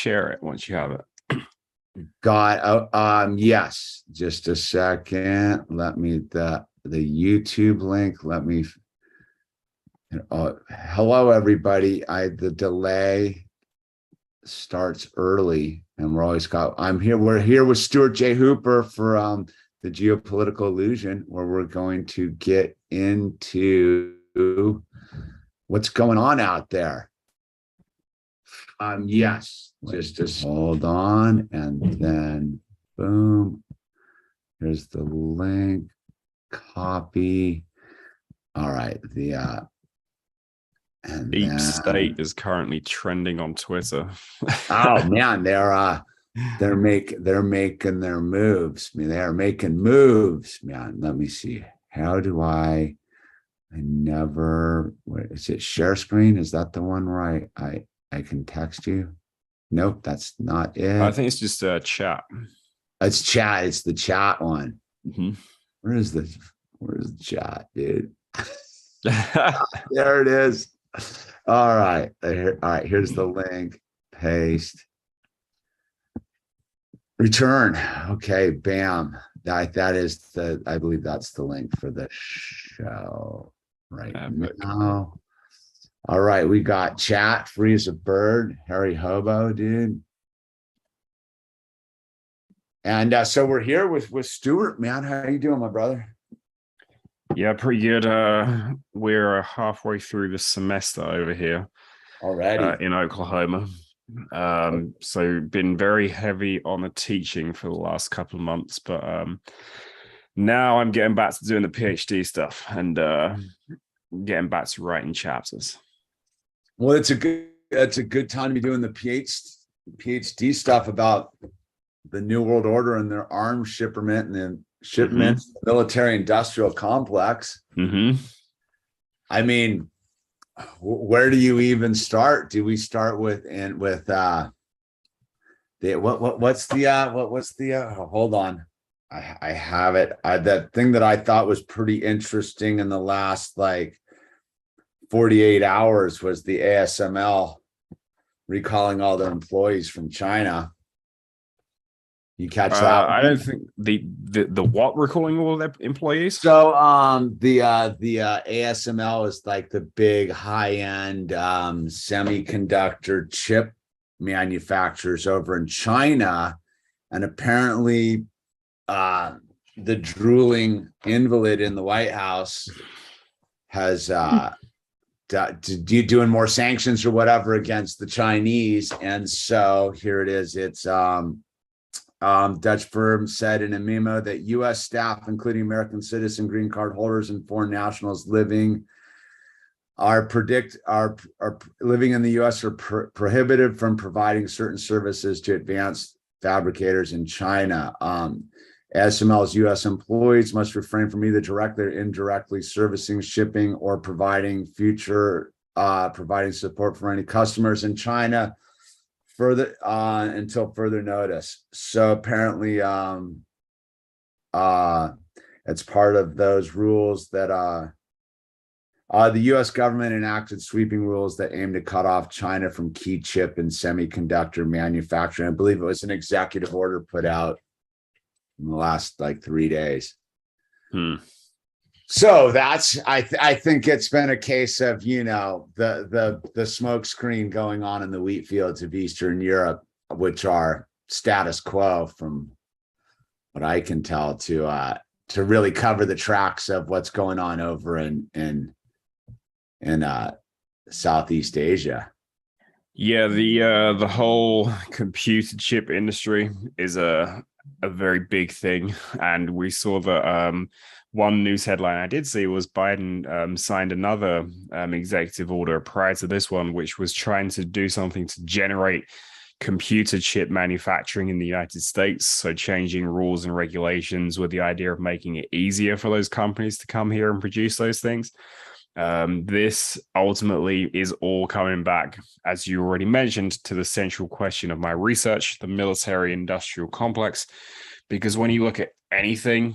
share it once you have it. Yes, just a second. Let me the YouTube link. Let me. Hello, everybody. The delay starts early, and we're here with Stuart J. Hooper for the Geopolitical Illusion, where we're going to get into what's going on out there. Yes, just hold on, and then boom. Here's the link. Copy. All right. And Deep State is currently trending on Twitter. Oh man, they're making their moves. I mean, they are making moves, man. Let me see. How do I never, is it share screen? Is that the one where I can text you? Nope, that's not it. I think it's just a chat. It's chat. It's the chat one. Mm-hmm. Where's the chat, dude? There it is. All right. Here's the link. Paste. Return. Okay. Bam. That is I believe that's the link for the show right now. All right. We got chat. Free as a bird. Harry Hobo, dude. And so we're here with Stuart, man. How you doing, my brother? Yeah, pretty good. We're halfway through the semester over here already in Oklahoma. So been very heavy on the teaching for the last couple of months, but now I'm getting back to doing the PhD stuff and getting back to writing chapters. Well, it's a good time to be doing the PhD stuff about the New World Order and their arms shipment and then shipments, mm-hmm. Military industrial complex. Mm-hmm. I mean, where do you even start? Do we start with hold on. I have it. That thing that I thought was pretty interesting in the last 48 hours was the ASML recalling all their employees from China. You catch that? I don't think the what recalling all their employees. So the ASML is like the big high-end semiconductor chip manufacturers over in China, and apparently the drooling invalid in the White House has doing more sanctions or whatever against the Chinese, and so here it is. It's Dutch firm said in a memo that U.S. staff, including American citizen green card holders and foreign nationals living living in the U.S. are prohibited from providing certain services to advanced fabricators in China. ASML's U.S. employees must refrain from either directly or indirectly servicing, shipping, or providing support for any customers in China until further notice. So apparently it's part of those rules that the U.S. government enacted sweeping rules that aim to cut off China from key chip and semiconductor manufacturing. I believe it was an executive order put out in the last 3 days. So that's I think it's been a case of the smoke screen going on in the wheat fields of Eastern Europe, which are status quo from what I can tell, to really cover the tracks of what's going on over in Southeast Asia. Yeah, the whole computer chip industry is a very big thing, and we saw that. One news headline I did see was Biden signed another executive order prior to this one, which was trying to do something to generate computer chip manufacturing in the United States. So changing rules and regulations with the idea of making it easier for those companies to come here and produce those things. This ultimately is all coming back, as you already mentioned, to the central question of my research, the military industrial complex. Because when you look at anything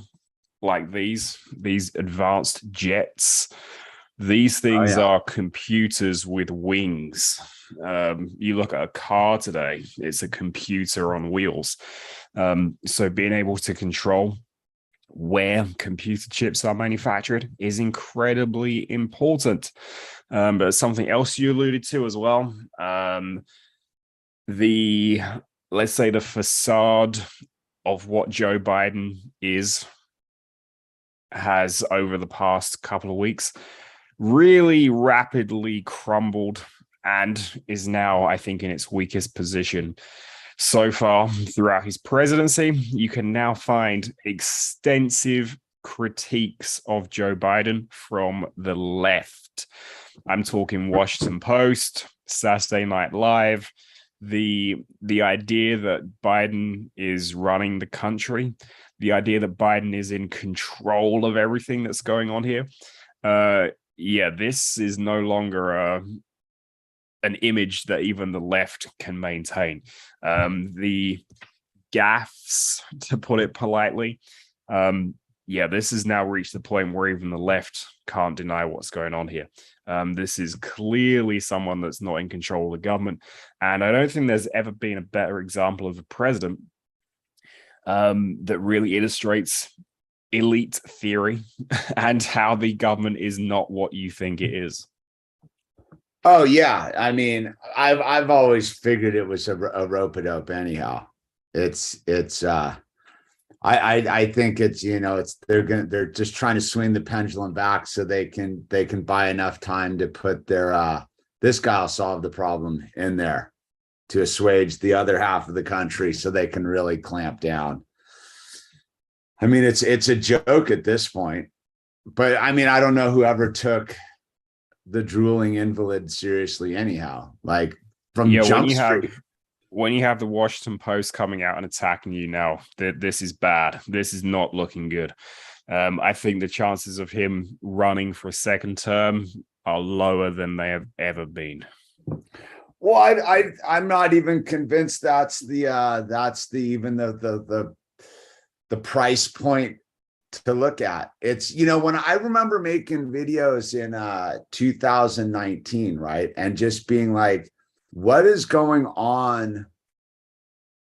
like these advanced jets, these things are computers with wings. You look at a car today, it's a computer on wheels. So being able to control where computer chips are manufactured is incredibly important. But something else you alluded to as well, let's say the facade of what Joe Biden has over the past couple of weeks really rapidly crumbled and is now, I think, in its weakest position so far throughout his presidency. You can now find extensive critiques of Joe Biden from the left. I'm talking Washington Post, Saturday Night Live, the idea that Biden is running the country, the idea that Biden is in control of everything that's going on here. This is no longer an image that even the left can maintain. The gaffes, to put it politely, this has now reached the point where even the left can't deny what's going on here. This is clearly someone that's not in control of the government. And I don't think there's ever been a better example of a president that really illustrates elite theory and how the government is not what you think it is. Oh yeah, I mean, I've always figured it was a rope-a-dope anyhow. I think it's, they're just trying to swing the pendulum back so they can buy enough time to put their this guy will solve the problem in there to assuage the other half of the country so they can really clamp down. I mean, it's a joke at this point, but I mean, I don't know whoever took the drooling invalid seriously anyhow. Like from Jump Street. When you have the Washington Post coming out and attacking you now, this is bad. This is not looking good. I think the chances of him running for a second term are lower than they have ever been. Well, I'm not even convinced that's the price point to look at. It's, when I remember making videos in 2019, right, and just being like, what is going on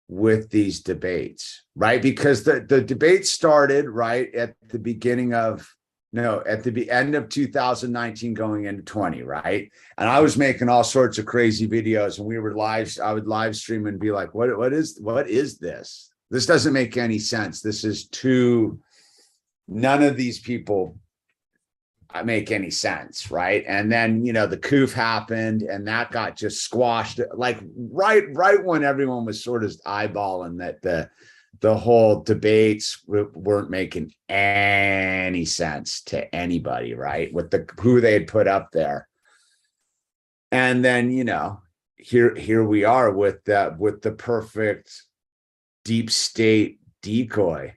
with these debates, right? Because the debate started right at the end of 2019 going into 20, right? And I was making all sorts of crazy videos, and I would live stream and be like, what is this? This doesn't make any sense. None of these people make any sense, right? And then the coup happened, and that got just squashed, like right when everyone was sort of eyeballing that the whole debates weren't making any sense to anybody, right? With who they had put up there. And then here we are with the perfect deep state decoy.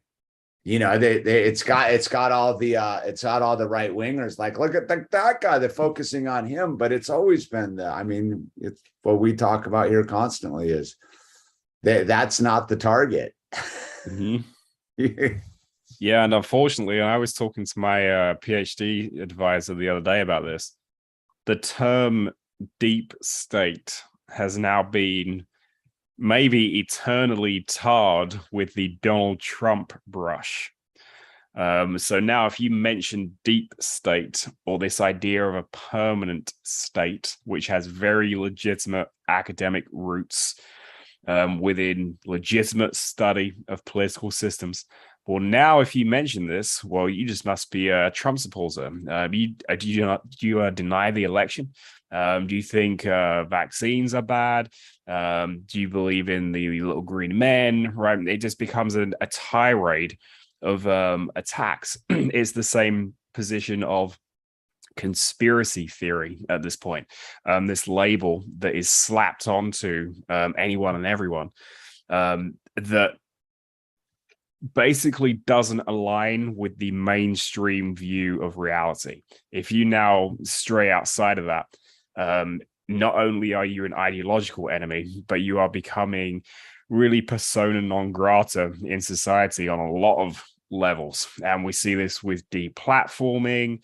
It's got all the right wingers. Like, look at that guy. They're focusing on him, but it's always been it's what we talk about here constantly is that's not the target. Mm-hmm. Yeah, and unfortunately, I was talking to my PhD advisor the other day about this. The term deep state has now been maybe eternally tarred with the Donald Trump brush. So now if you mention deep state or this idea of a permanent state, which has very legitimate academic roots within legitimate study of political systems, well, now if you mention this, well, you just must be a Trump supporter. Do you deny the election? Do you think vaccines are bad? Do you believe in the little green men? Right? It just becomes a tirade of attacks. It's the same position of conspiracy theory at this point. This label that is slapped onto anyone and everyone that basically doesn't align with the mainstream view of reality. If you now stray outside of that, not only are you an ideological enemy, but you are becoming really persona non grata in society on a lot of levels. And we see this with deplatforming,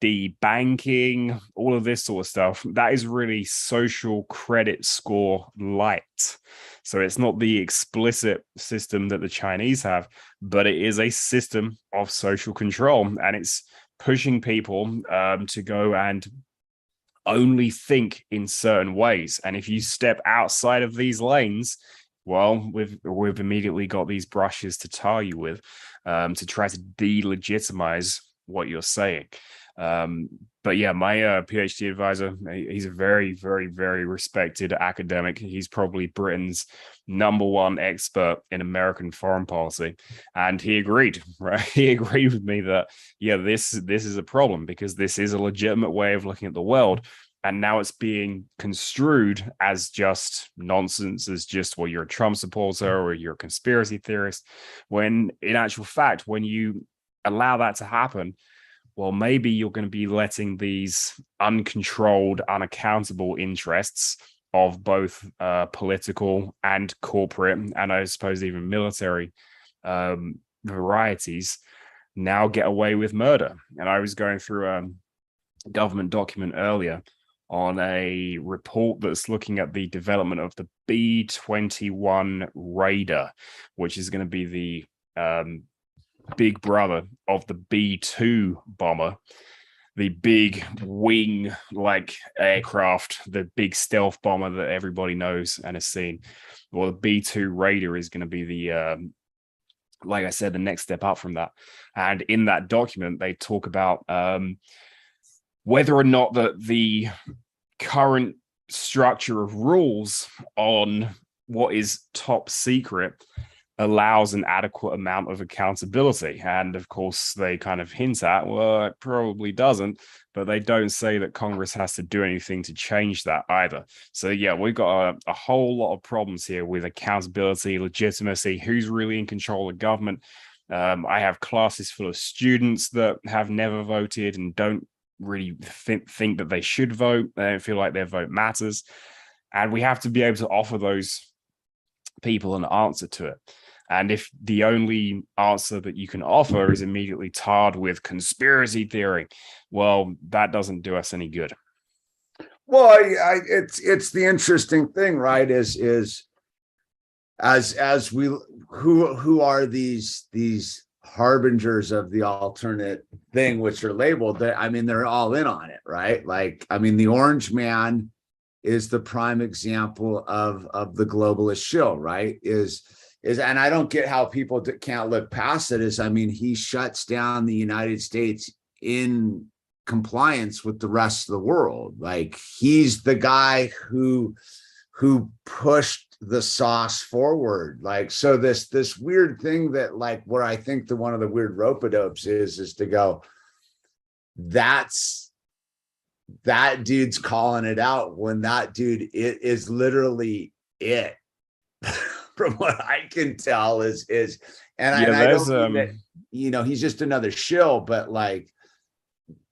debanking, all of this sort of stuff, that is really social credit score light. So it's not the explicit system that the Chinese have, but it is a system of social control, and it's pushing people to go and only think in certain ways. And if you step outside of these lanes, well, we've immediately got these brushes to tar you with, to try to delegitimize what you're saying. But yeah, my PhD advisor, he's a very, very, very respected academic. He's probably Britain's #1 expert in American foreign policy, and he agreed, right? He agreed with me that yeah, this is a problem, because this is a legitimate way of looking at the world. And now it's being construed as just nonsense, as just, well, you're a Trump supporter or you're a conspiracy theorist. When in actual fact, when you allow that to happen, well, maybe you're going to be letting these uncontrolled, unaccountable interests of both political and corporate, and I suppose even military varieties now get away with murder. And I was going through a government document earlier on a report that's looking at the development of the B-21 Raider, which is going to be the big brother of the B-2 bomber, the big wing like aircraft, the big stealth bomber that everybody knows and has seen. Well, the B-2 Raider is going to be the like I said, the next step up from that. And in that document, they talk about whether or not the current structure of rules on what is top secret allows an adequate amount of accountability. And of course, they kind of hint at, well, it probably doesn't, but they don't say that Congress has to do anything to change that either. So yeah, we've got a whole lot of problems here with accountability, legitimacy, who's really in control of government. I have classes full of students that have never voted and don't really think that they should vote. They don't feel like their vote matters. And we have to be able to offer those people an answer to it. And if the only answer that you can offer is immediately tarred with conspiracy theory, well, that doesn't do us any good. Well, it's the interesting thing, right? Is as we who are these harbingers of the alternate thing, which are labeled that, I mean, they're all in on it, right? Like, I mean, the orange man is the prime example of the globalist shill, right? Is and I don't get how people can't look past it. Is, I mean, he shuts down the United States in compliance with the rest of the world. Like, he's the guy who pushed the sauce forward. Like, so this weird thing that, like, where I think one of the weird rope-a-dopes is to go, that dude's calling it out when that dude it is literally it. From what I can tell is and I don't mean that, you know, he's just another shill, but like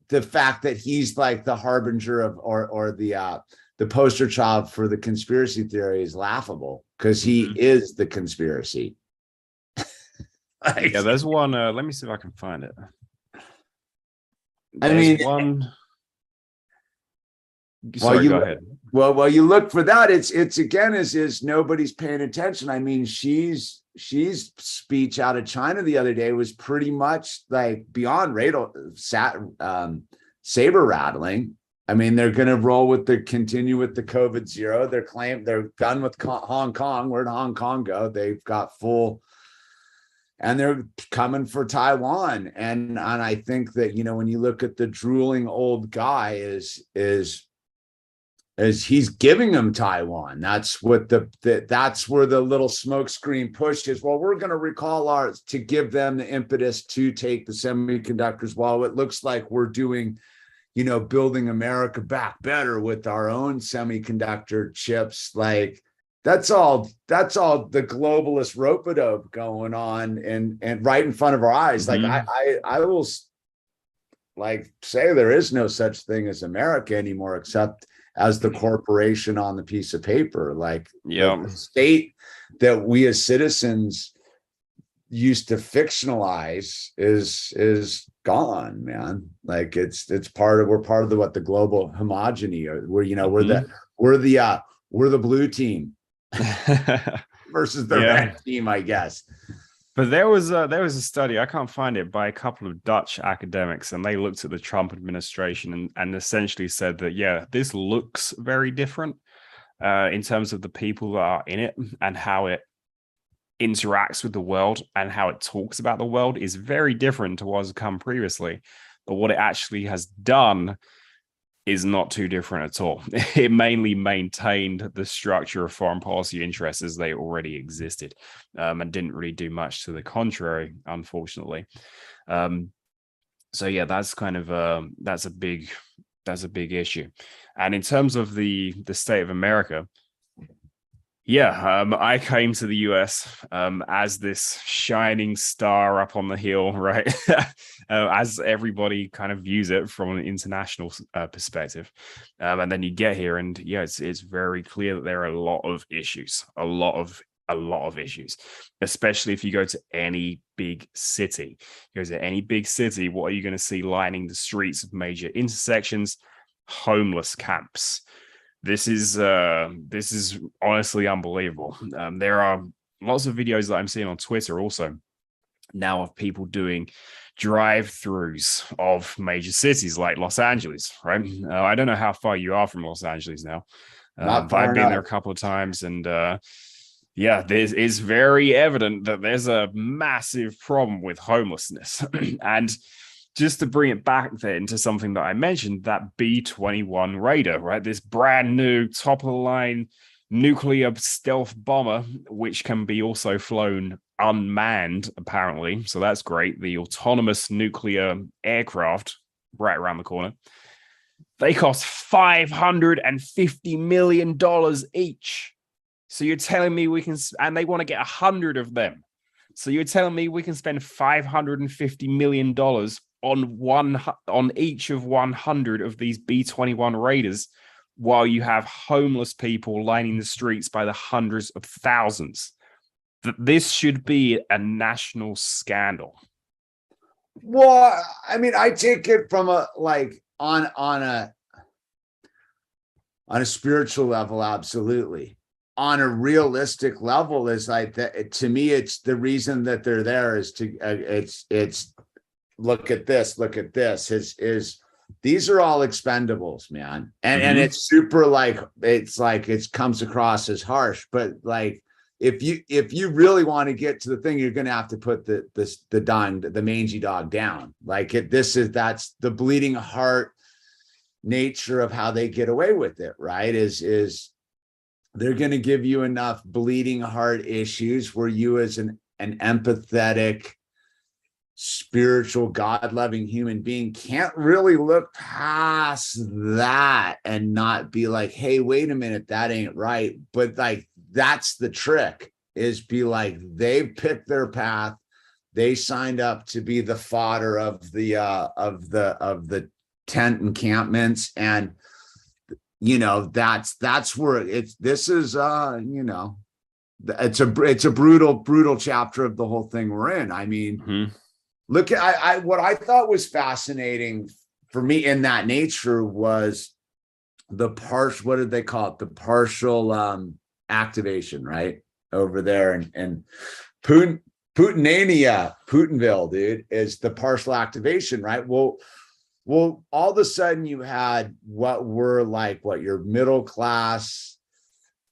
the fact that he's like the harbinger of or the poster child for the conspiracy theory is laughable, because he is the conspiracy. Like, yeah, there's one. Let me see if I can find it. I mean, one. Sorry, go ahead. Well, you look for that. It's again is nobody's paying attention. I mean, she's speech out of China the other day was pretty much like beyond saber rattling. I mean, they're going to continue with the COVID zero. They're done with Hong Kong. Where'd Hong Kong go? They've got full, and they're coming for Taiwan. And I think that, you know, when you look at the drooling old guy is he's giving them Taiwan. That's what that's where the little smokescreen push is. Well, we're going to recall ours to give them the impetus to take the semiconductors, while it looks like we're doing, you know, building America back better with our own semiconductor chips. Like, that's all the globalist rope-a-dope going on and right in front of our eyes. Like, I will like say there is no such thing as America anymore, except as the corporation on the piece of paper. Like, the state that we as citizens used to fictionalize is gone, man. Like we're part of the global homogeny, or we're the blue team versus the red team, I guess. But there was a study, I can't find it, by a couple of Dutch academics, and they looked at the Trump administration and essentially said that, yeah, this looks very different in terms of the people that are in it and how it interacts with the world and how it talks about the world is very different to what has come previously. But what it actually has done is not too different at all. It mainly maintained the structure of foreign policy interests as they already existed, and didn't really do much to the contrary, unfortunately. So yeah, that's kind of that's a big issue. And in terms of the state of America, yeah, I came to the US as this shining star up on the hill, right? As everybody kind of views it from an international perspective. And then you get here and yeah, it's very clear that there are a lot of issues, a lot of issues, especially if you go to any big city. You go to any big city, what are you going to see lining the streets of major intersections? Homeless camps. This is honestly unbelievable. There are lots of videos that I'm seeing on Twitter also now of people doing drive-throughs of major cities like Los Angeles, right? I don't know how far you are from Los Angeles now. Not far I've been enough. there a couple of times, and yeah, this is very evident that there's a massive problem with homelessness. And just to bring it back then to something that I mentioned, that B-21 Raider, right? This brand new top-of-the-line nuclear stealth bomber, which can be also flown unmanned, apparently. So that's great. The autonomous nuclear aircraft right around the corner. They cost $550 million each. So you're telling me we can, and they want to get 100 of them. So you're telling me we can spend $550 million on each of 100 of these B-21 Raiders, while you have homeless people lining the streets by the hundreds of thousands. That this should be a national scandal. Well, I mean, I take it from a on a spiritual level, absolutely. On a realistic level, is like that. To me, it's the reason that they're there is to it's look at this, is these are all expendables, man. And it's super it comes across as harsh, but like if you really want to get to the thing, you're going to have to put the mangy dog down. Like that's the bleeding heart nature of how they get away with it, right? Is they're going to give you enough bleeding heart issues where you, as an empathetic, spiritual, God-loving human being, can't really look past that and not be like, hey, wait a minute, that ain't right. But like, that's the trick, is be like, they picked their path, they signed up to be the fodder of the tent encampments, and that's where it's a brutal chapter of the whole thing we're in. I mean, look at what I thought was fascinating for me in that nature was the partial, what did they call it? The partial activation, right? Over there. And Putinville, dude, is the partial activation, right? Well, all of a sudden you had what were your middle class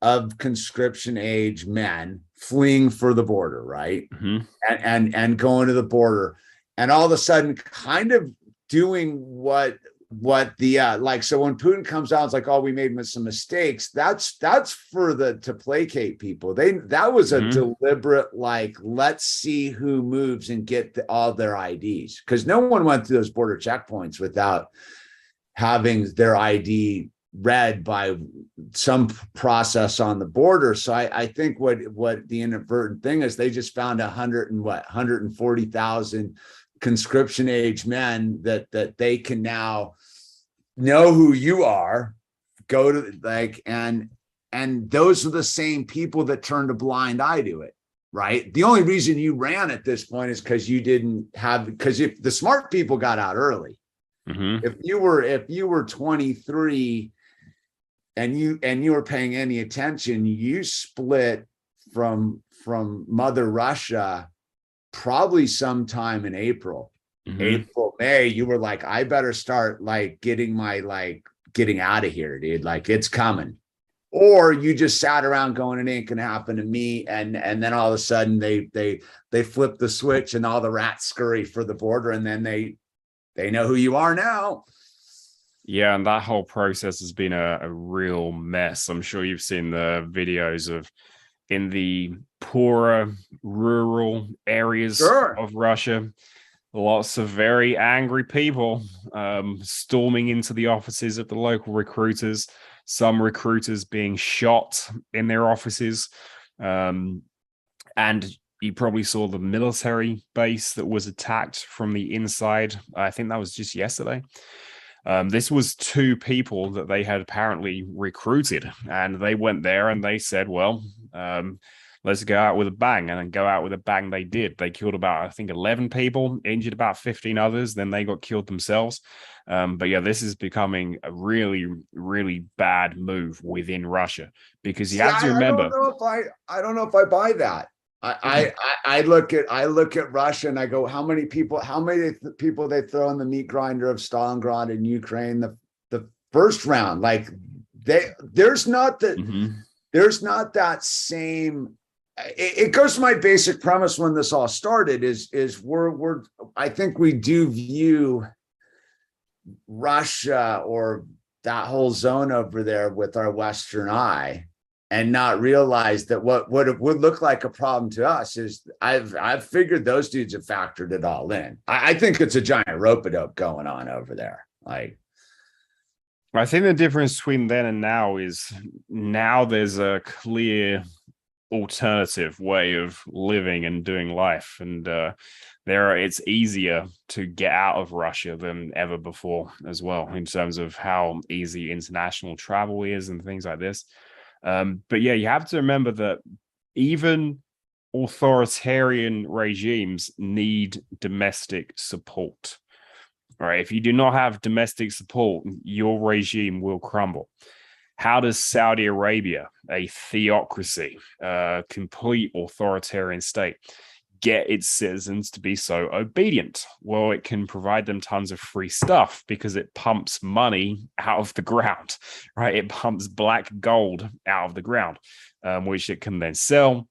of conscription age men fleeing for the border, right? And going to the border, and all of a sudden kind of doing what the so when Putin comes out, it's like, oh, we made some mistakes. That's to placate people. That was a deliberate, let's see who moves and get all their IDs, because no one went through those border checkpoints without having their ID read by some process on the border. So I think what the inadvertent thing is, they just found 140,000 conscription age men that they can now know who you are, go to and those are the same people that turned a blind eye to it. right? The only reason you ran at this point is because you didn't have, because if the smart people got out early, if you were 23 and you were paying any attention, you split from Mother Russia probably sometime in April. April, May, you were like, I better start like getting out of here, dude. Like it's coming. Or you just sat around going, it ain't gonna happen to me. And then all of a sudden they flip the switch and all the rats scurry for the border, and then they know who you are now. Yeah, and that whole process has been a real mess. I'm sure you've seen the videos of in the poorer rural areas of Russia, lots of very angry people storming into the offices of the local recruiters, some recruiters being shot in their offices. And you probably saw the military base that was attacked from the inside. I think that was just yesterday. This was 2 people that they had apparently recruited, and they went there and they said, well, let's go out with a bang. And then go out with a bang they did. They killed about, I think, 11 people, injured about 15 others. Then they got killed themselves. But yeah, this is becoming a really, really bad move within Russia, because you have to remember. I don't know if I buy that. I look at Russia and I go, how many people they throw in the meat grinder of Stalingrad in Ukraine the first round? Like there's not that same. It goes to my basic premise when this all started is I think we do view Russia or that whole zone over there with our Western eye, and not realize that what it would look like a problem to us is I've figured those dudes have factored it all in. I think it's a giant rope-a-dope going on over there. Like, I think the difference between then and now is now there's a clear alternative way of living and doing life, and it's easier to get out of Russia than ever before as well, in terms of how easy international travel is and things like this. But yeah, you have to remember that even authoritarian regimes need domestic support. All right, if you do not have domestic support, your regime will crumble. How does Saudi Arabia, a theocracy, complete authoritarian state, get its citizens to be so obedient? Well, it can provide them tons of free stuff because it pumps money out of the ground, right? It pumps black gold out of the ground, which it can then sell.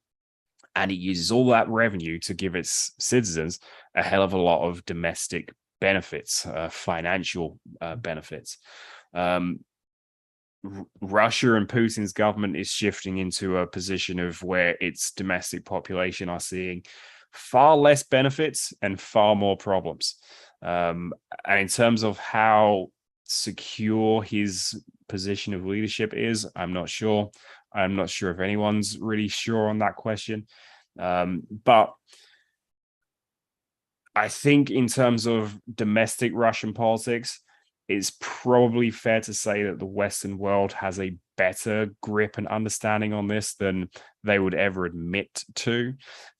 And it uses all that revenue to give its citizens a hell of a lot of domestic benefits, financial benefits. Russia and Putin's government is shifting into a position of where its domestic population are seeing far less benefits and far more problems. And in terms of how secure his position of leadership is, I'm not sure. I'm not sure if anyone's really sure on that question. But I think in terms of domestic Russian politics, it's probably fair to say that the Western world has a better grip and understanding on this than they would ever admit to,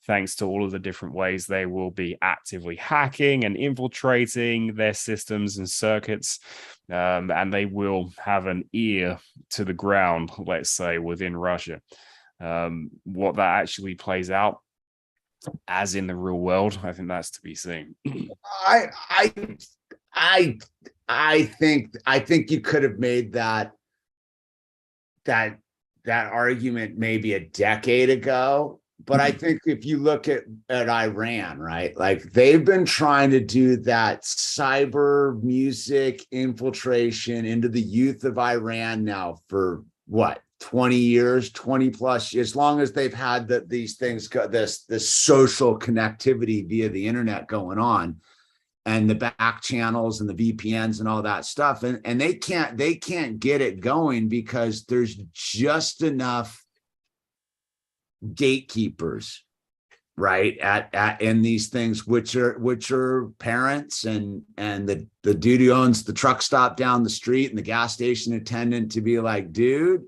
thanks to all of the different ways they will be actively hacking and infiltrating their systems and circuits. And they will have an ear to the ground, let's say, within Russia. What that actually plays out as in the real world, I think that's to be seen. I think you could have made that argument maybe a decade ago. But I think if you look at Iran, right, like they've been trying to do that cyber music infiltration into the youth of Iran now for what, 20 years, 20 plus, as long as they've had these things, this social connectivity via the internet going on, and the back channels and the VPNs and all that stuff. And they can't get it going because there's just enough gatekeepers, right, at in these things, which are parents and the dude who owns the truck stop down the street and the gas station attendant, to be like, dude,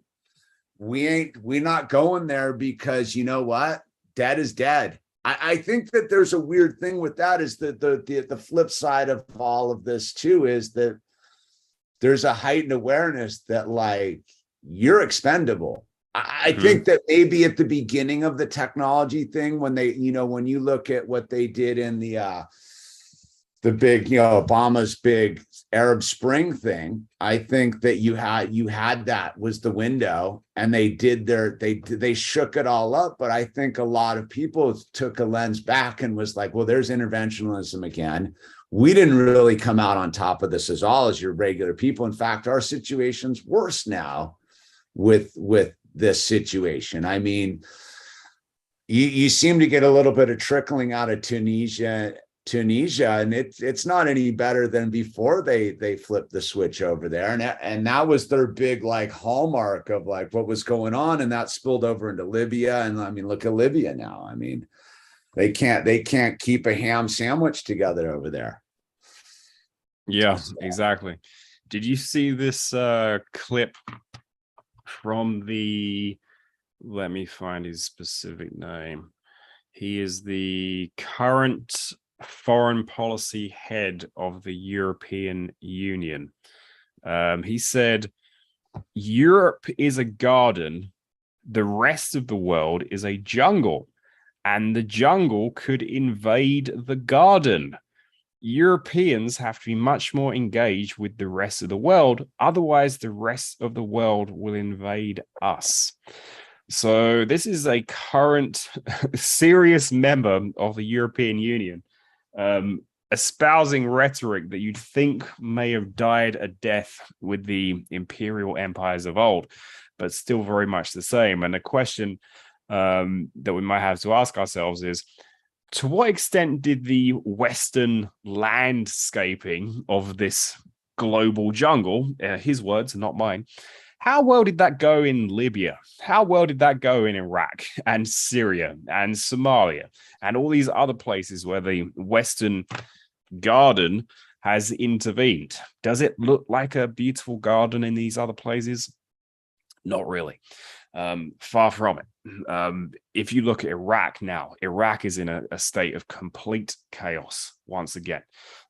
we're not going there, because you know what? dead is dead. I think that there's a weird thing with that, is that the flip side of all of this too is that there's a heightened awareness that like you're expendable. I think that maybe at the beginning of the technology thing, when they, when you look at what they did in the big, Obama's big Arab Spring thing, I think that you had that was the window, and they shook it all up. But I think a lot of people took a lens back and was like, well, there's interventionism again. We didn't really come out on top of this as your regular people. In fact, our situation's worse now with this situation. I mean, you seem to get a little bit of trickling out of Tunisia, and it's not any better than before they flipped the switch over there, and that was their big like hallmark of like what was going on, and that spilled over into Libya. And I mean, look at Libya now. I mean, they can't keep a ham sandwich together over there. Yeah, exactly. Did you see this clip from let me find his specific name. He is the current foreign policy head of the European Union. He said, Europe is a garden, the rest of the world is a jungle, and the jungle could invade the garden. Europeans have to be much more engaged with the rest of the world, otherwise the rest of the world will invade us. So this is a current serious member of the European Union, espousing rhetoric that you'd think may have died a death with the imperial empires of old, but still very much the same. And the question that we might have to ask ourselves is, to what extent did the Western landscaping of this global jungle, his words, not mine, how well did that go in Libya? How well did that go in Iraq and Syria and Somalia and all these other places where the Western garden has intervened? Does it look like a beautiful garden in these other places? Not really. Far from it. If you look at Iraq now, Iraq is in a state of complete chaos once again.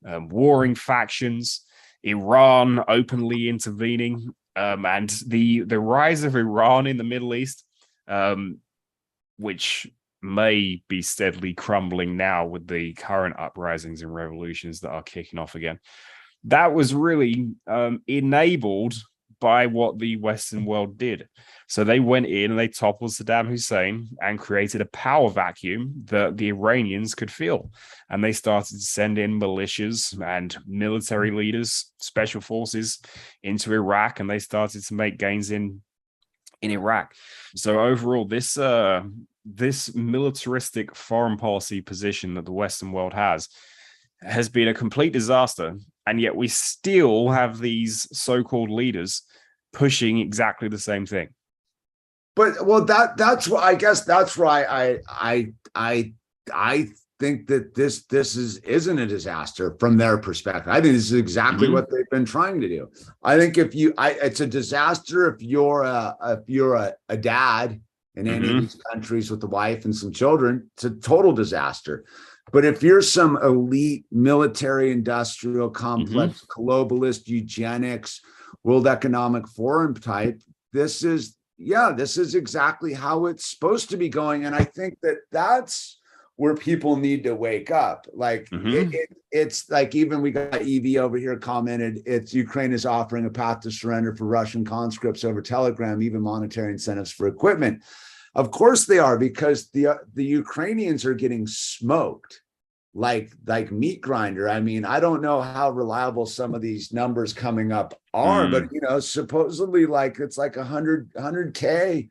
Warring factions, Iran openly intervening, and the rise of Iran in the Middle East, which may be steadily crumbling now with the current uprisings and revolutions that are kicking off again. That was really enabled by what the Western world did. So they went in and they toppled Saddam Hussein and created a power vacuum that the Iranians could feel. And they started to send in militias and military leaders, special forces into Iraq, and they started to make gains in Iraq. So overall, this militaristic foreign policy position that the Western world has been a complete disaster. And yet we still have these so-called leaders pushing exactly the same thing. But that's why I guess that's why I think that this isn't a disaster from their perspective. I think this is exactly what they've been trying to do. I think it's a disaster if you're a dad in any of these countries with a wife and some children. It's a total disaster. But if you're some elite military industrial complex, globalist, eugenics, World Economic Forum type, this is exactly how it's supposed to be going. And I think that that's where people need to wake up. Like it's like, even we got Evie over here commented, it's Ukraine is offering a path to surrender for Russian conscripts over Telegram, even monetary incentives for equipment. Of course they are, because the Ukrainians are getting smoked like meat grinder. I mean, I don't know how reliable some of these numbers coming up are, but supposedly like it's like 100K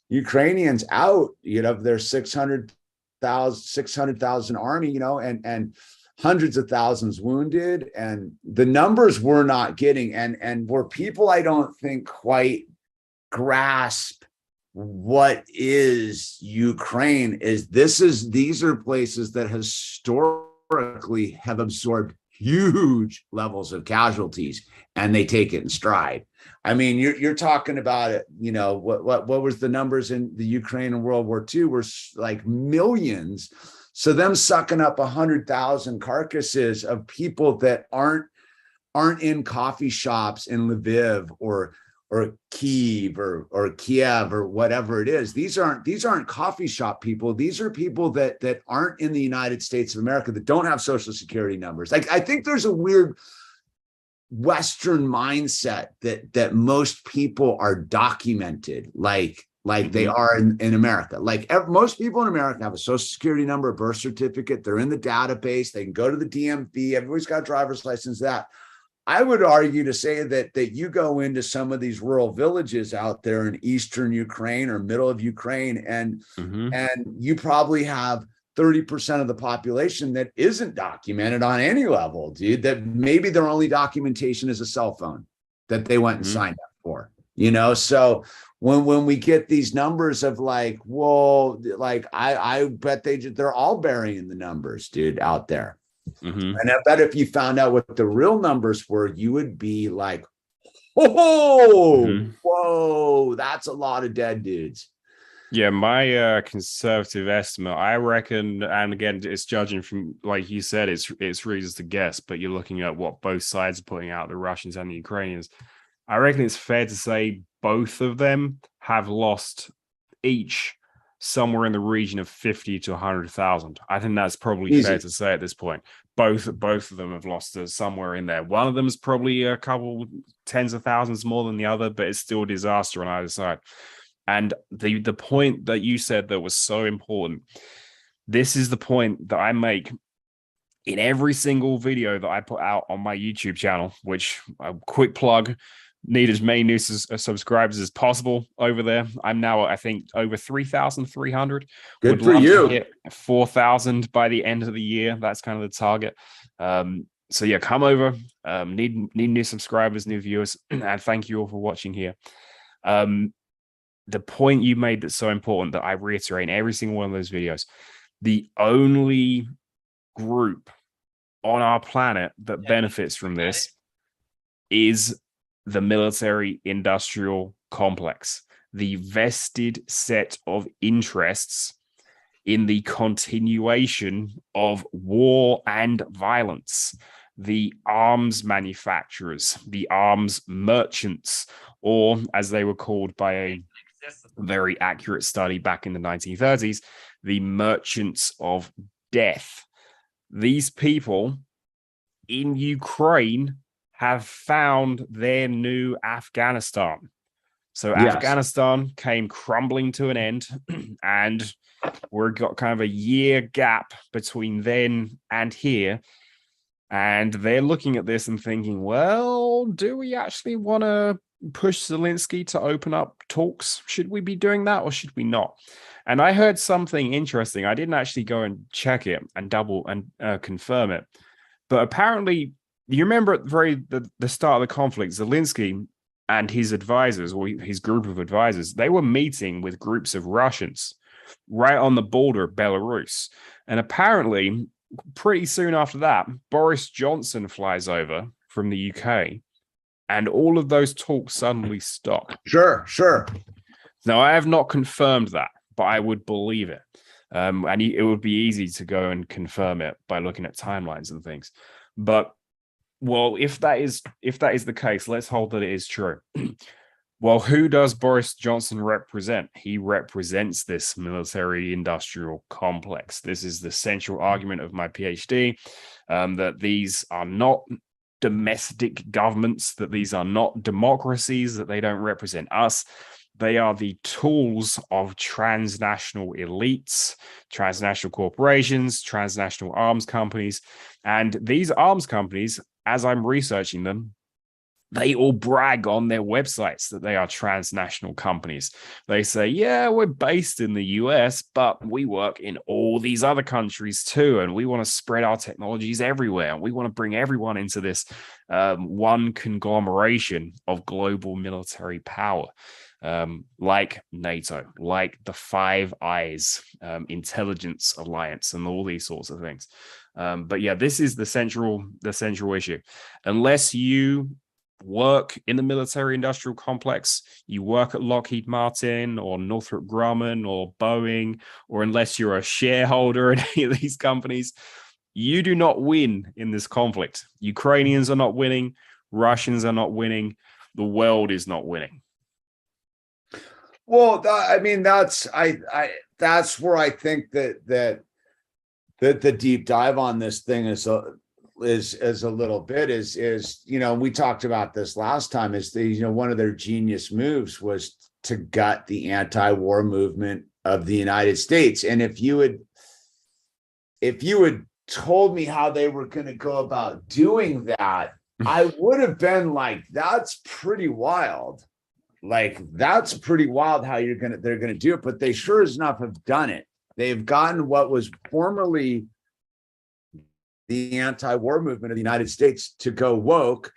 Ukrainians out, there's 600,000 army, and hundreds of thousands wounded, and the numbers we're not getting, and where people I don't think quite grasp what is Ukraine is these are places that historically have absorbed huge levels of casualties, and they take it in stride. I mean, you're talking about it. You know, what was the numbers in the Ukraine in World War II were like millions. So them sucking up 100,000 carcasses of people that aren't in coffee shops in Lviv or Kyiv or Kiev or whatever it is. These aren't coffee shop people. These are people that aren't in the United States of America, that don't have Social Security numbers. Like, I think there's a weird Western mindset that most people are documented like they are in America. Like, most people in America have a Social Security number, a birth certificate. They're in the database. They can go to the DMV. Everybody's got a driver's license. That I would argue to say that you go into some of these rural villages out there in eastern Ukraine or middle of Ukraine, and you probably have 30% of the population that isn't documented on any level, dude, that maybe their only documentation is a cell phone that they went and signed up for, you know? So when we get these numbers of like, whoa, like I bet they're all burying the numbers, dude, out there. And I bet if you found out what the real numbers were, you would be like, whoa, that's a lot of dead dudes. Yeah, my conservative estimate, I reckon, and again, it's judging from, like you said, it's really just a guess, but you're looking at what both sides are putting out, the Russians and the Ukrainians. I reckon it's fair to say both of them have lost each somewhere in the region of 50 to 100,000. I think that's probably fair to say at this point. Both of them have lost somewhere in there. One of them is probably a couple tens of thousands more than the other, but it's still a disaster on either side. And the point that you said that was so important, this is the point that I make in every single video that I put out on my YouTube channel, which, a quick plug, need as many new subscribers as possible over there. I'm now, I think, over 3,300. Good for you. To hit 4,000 by the end of the year. That's kind of the target. So yeah, come over. Need new subscribers, new viewers, and thank you all for watching here. The point you made that's so important that I reiterate in every single one of those videos, the only group on our planet that benefits from this is the military industrial complex, the vested set of interests in the continuation of war and violence, the arms manufacturers, the arms merchants, or as they were called by a very accurate study back in the 1930s, the merchants of death. These people in Ukraine have found their new Afghanistan. So Afghanistan came crumbling to an end, and we've got kind of a year gap between then and here. And they're looking at this and thinking, well, do we actually want to push Zelensky to open up talks? Should we be doing that or should we not? And I heard something interesting. I didn't actually go and check it and confirm it. But apparently, you remember at the start of the conflict, Zelensky and his advisors, or his group of advisors, they were meeting with groups of Russians right on the border of Belarus. And apparently, pretty soon after that, Boris Johnson flies over from the UK, and all of those talks suddenly stop. Sure. Now, I have not confirmed that, but I would believe it. And it would be easy to go and confirm it by looking at timelines and things. But, well, if that is the case, let's hold that it is true. Well, who does Boris Johnson represent? He represents this military-industrial complex. This is the central argument of my PhD, that these are not domestic governments, that these are not democracies, that they don't represent us. They are the tools of transnational elites, transnational corporations, transnational arms companies. And these arms companies, as I'm researching them, they all brag on their websites that they are transnational companies. They say, yeah, we're based in the US, but we work in all these other countries too. And we want to spread our technologies everywhere. And we want to bring everyone into this one conglomeration of global military power. like NATO, like the Five Eyes intelligence alliance, and all these sorts of things. But yeah, this is the central issue. Unless you work in the military industrial complex, you work at Lockheed Martin or Northrop Grumman or Boeing, or unless you're a shareholder in any of these companies, you do not win in this conflict. Ukrainians are not winning. Russians are not winning. The world is not winning. Well, I mean, that's where I think that the deep dive on this thing is a little bit is we talked about this last time, is one of their genius moves was to gut the anti-war movement of the United States. And if you had told me how they were going to go about doing that, I would have been like, that's pretty wild. Like, that's pretty wild how they're going to do it. But they sure as enough have done it. They've gotten what was formerly the anti-war movement of the United States to go woke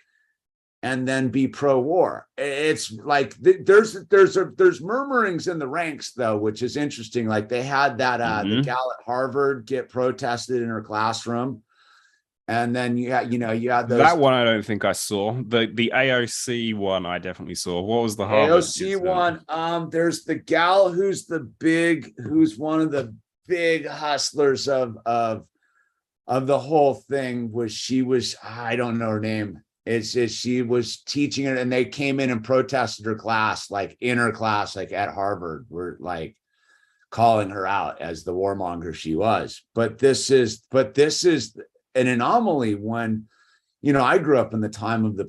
and then be pro-war. It's like there's murmurings in the ranks, though, which is interesting. Like, they had that the gal at Harvard get protested in her classroom, and then you had those. That one I don't think I saw. The AOC one I definitely saw. What was the Harvard AOC one? There's the gal who's one of the big hustlers of the whole thing. She was I don't know her name. She was teaching it, and they came in and protested her class, like in her class, like at Harvard, were like calling her out as the warmonger she was. But this is an anomaly when, I grew up in the time of the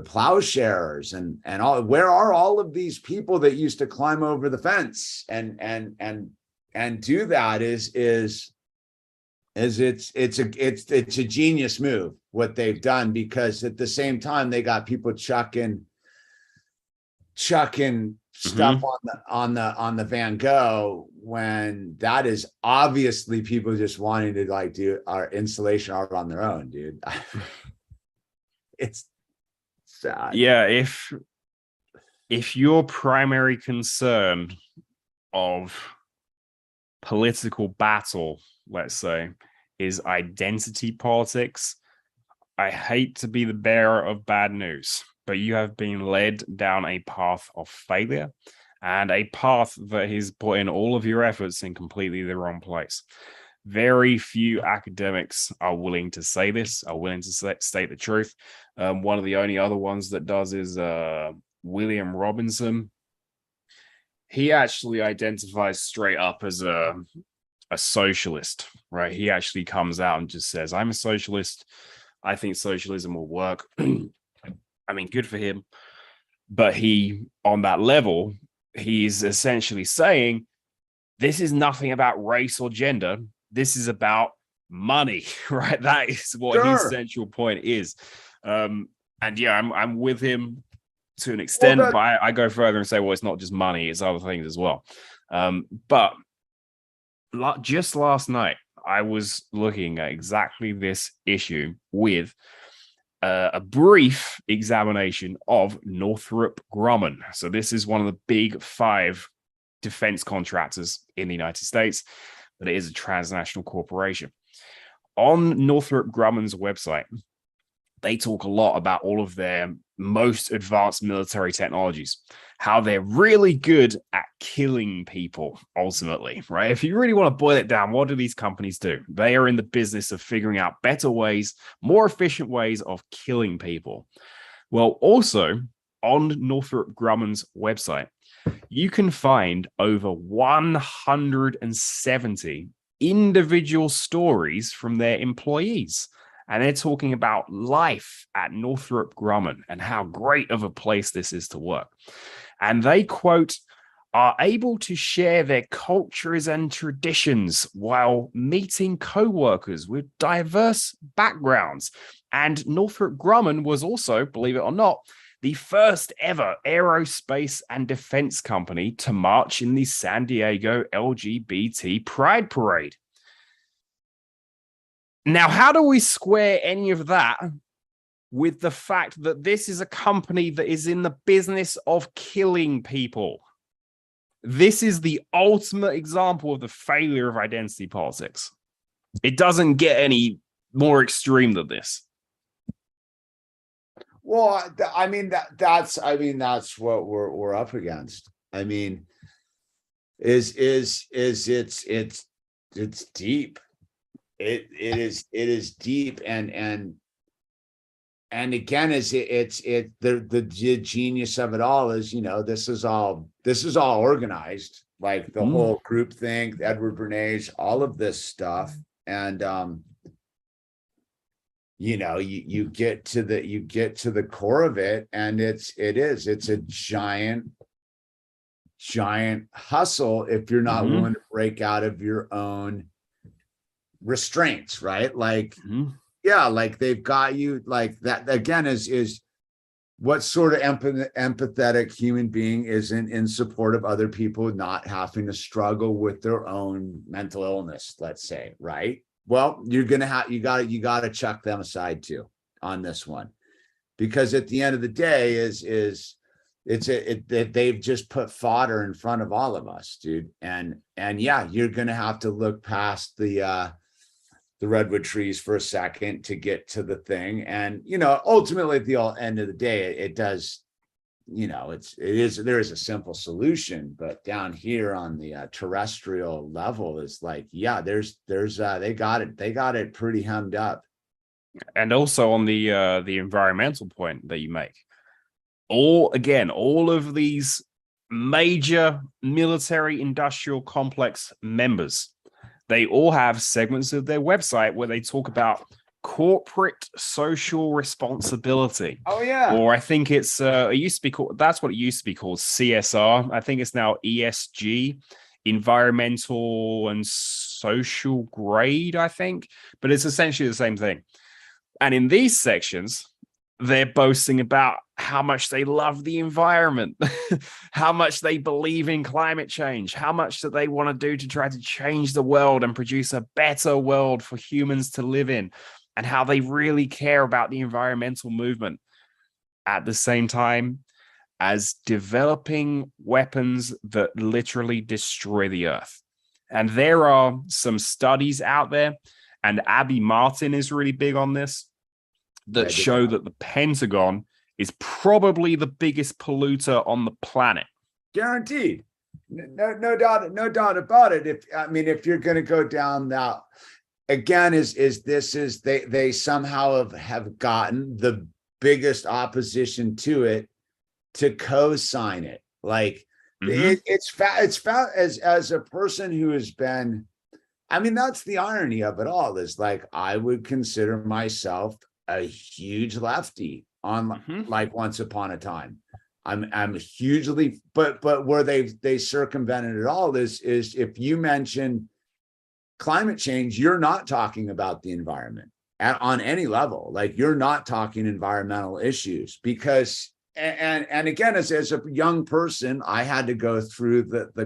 plowshares and all. Where are all of these people that used to climb over the fence and do that? It's a genius move what they've done, because at the same time they got people chucking stuff on the Van Gogh, when that is obviously people just wanting to like do our installation art on their own, dude. It's sad. Yeah, if your primary concern of political battle, let's say, is identity politics, I hate to be the bearer of bad news, but you have been led down a path of failure, and a path that has put in all of your efforts in completely the wrong place. Very few academics are willing to say this, are willing to state the truth. One of the only other ones that does is William Robinson. He actually identifies straight up as a socialist, right? He actually comes out and just says, I'm a socialist. I think socialism will work. I mean, good for him. But on that level, he's essentially saying, this is nothing about race or gender. This is about money, right? That is what his central point is. And yeah, I'm with him to an extent, but I go further and say, well, it's not just money, it's other things as well. But just last night, I was looking at exactly this issue with a brief examination of Northrop Grumman. So this is one of the big 5 defense contractors in the United States, but it is a transnational corporation. On Northrop Grumman's website, they talk a lot about all of their most advanced military technologies, how they're really good at killing people, ultimately, right? If you really want to boil it down, what do these companies do? They are in the business of figuring out better ways, more efficient ways of killing people. Well, also on Northrop Grumman's website, you can find over 170 individual stories from their employees. And they're talking about life at Northrop Grumman and how great of a place this is to work. And they, quote, are able to share their cultures and traditions while meeting co-workers with diverse backgrounds. And Northrop Grumman was also, believe it or not, the first ever aerospace and defense company to march in the San Diego LGBT Pride Parade. Now, how do we square any of that with the fact that this is a company that is in the business of killing people. This is the ultimate example of the failure of identity politics. It doesn't get any more extreme than this. Well, I mean that's what we're up against. I mean, it's deep. It is deep, and again, the genius of it all is, this is all organized, like the whole group think, Edward Bernays, all of this stuff, and you get to the core of it, and it's a giant hustle if you're not willing to break out of your own restraints, right? Like, yeah, like they've got you, like that again is what sort of empathetic human being isn't in support of other people not having to struggle with their own mental illness, let's say, right? Well, you got to chuck them aside too on this one, because at the end of the day they've just put fodder in front of all of us, dude. And yeah, you're going to have to look past the redwood trees for a second to get to the thing. And, ultimately at the end of the day, it does, there is a simple solution, but down here on the terrestrial level is like, yeah, there's they got it pretty hemmed up. And also on the environmental point that you make, all of these major military industrial complex members, they all have segments of their website where they talk about corporate social responsibility. Oh yeah. Or I think it used to be called, that's what it used to be called, CSR. I think it's now ESG, environmental and social grade, I think, but it's essentially the same thing. And in these sections, they're boasting about how much they love the environment, how much they believe in climate change, how much that they want to do to try to change the world and produce a better world for humans to live in, and how they really care about the environmental movement at the same time as developing weapons that literally destroy the earth. And there are some studies out there, and Abby Martin is really big on this, that show that the Pentagon is probably the biggest polluter on the planet. Guaranteed. No doubt about it. If you're going to go down that, again, they somehow have gotten the biggest opposition to it to co-sign it. Like it's as a person who has been, that's the irony of it all, is like, I would consider myself a huge lefty on like once upon a time. I'm hugely, but where they circumvented it all is if you mention climate change, you're not talking about the environment on any level. Like, you're not talking environmental issues, because and again, as a young person, I had to go through the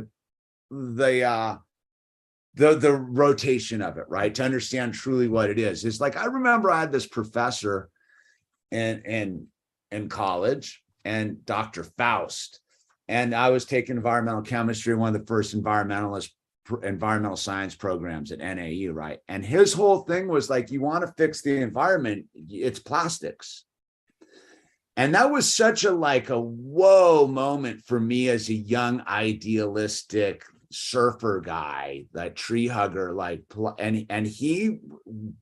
rotation of it, right, to understand truly what it is. It's like, I remember I had this professor in college, and Dr. Faust, and I was taking environmental chemistry, one of the first environmental science programs at NAU, right? And his whole thing was like, you want to fix the environment, it's plastics. And that was such a whoa moment for me as a young, idealistic surfer guy, that tree hugger, and he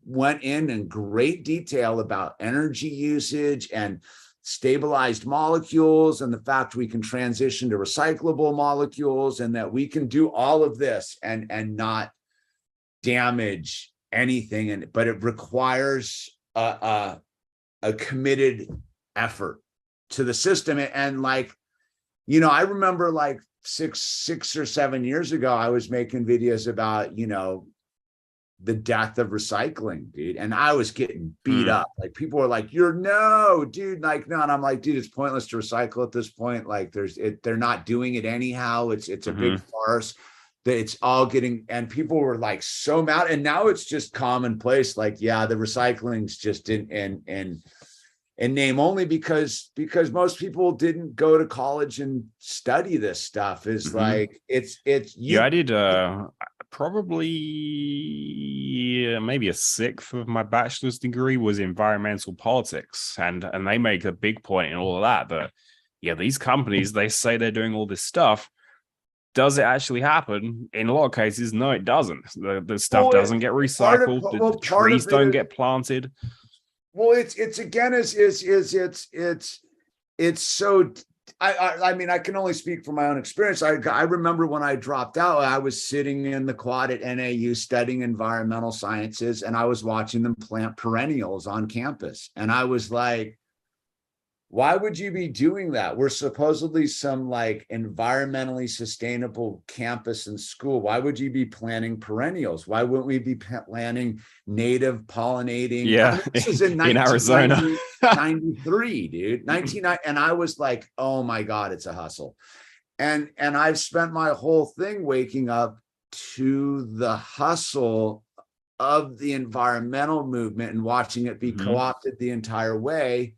went in great detail about energy usage and stabilized molecules, and the fact we can transition to recyclable molecules, and that we can do all of this and not damage anything. But it requires a committed effort to the system. And I remember six or 7 years ago, I was making videos about, the death of recycling, dude. And I was getting beat up. Like, people were like, dude, no. And I'm like, dude, it's pointless to recycle at this point. Like, they're not doing it anyhow. It's a big farce that it's all getting, and people were so mad. And now it's just commonplace. Like, yeah, the recycling's just in in name only because most people didn't go to college and study this stuff. Is like it's I did probably maybe a sixth of my bachelor's degree was environmental politics, and they make a big point in all of that these companies, they say they're doing all this stuff. Does it actually happen? In a lot of cases, no, it doesn't. The stuff doesn't get recycled. The trees don't get planted. Well, it's so. I mean, I can only speak from my own experience. I remember when I dropped out, I was sitting in the quad at NAU studying environmental sciences, and I was watching them plant perennials on campus, and I was like, why would you be doing that? We're supposedly some like environmentally sustainable campus and school. Why would you be planting perennials? Why wouldn't we be planting native pollinating? Yeah, this is in Arizona, 93, dude. And I was like, oh my God, it's a hustle. And I've spent my whole thing waking up to the hustle of the environmental movement and watching it be co-opted the entire way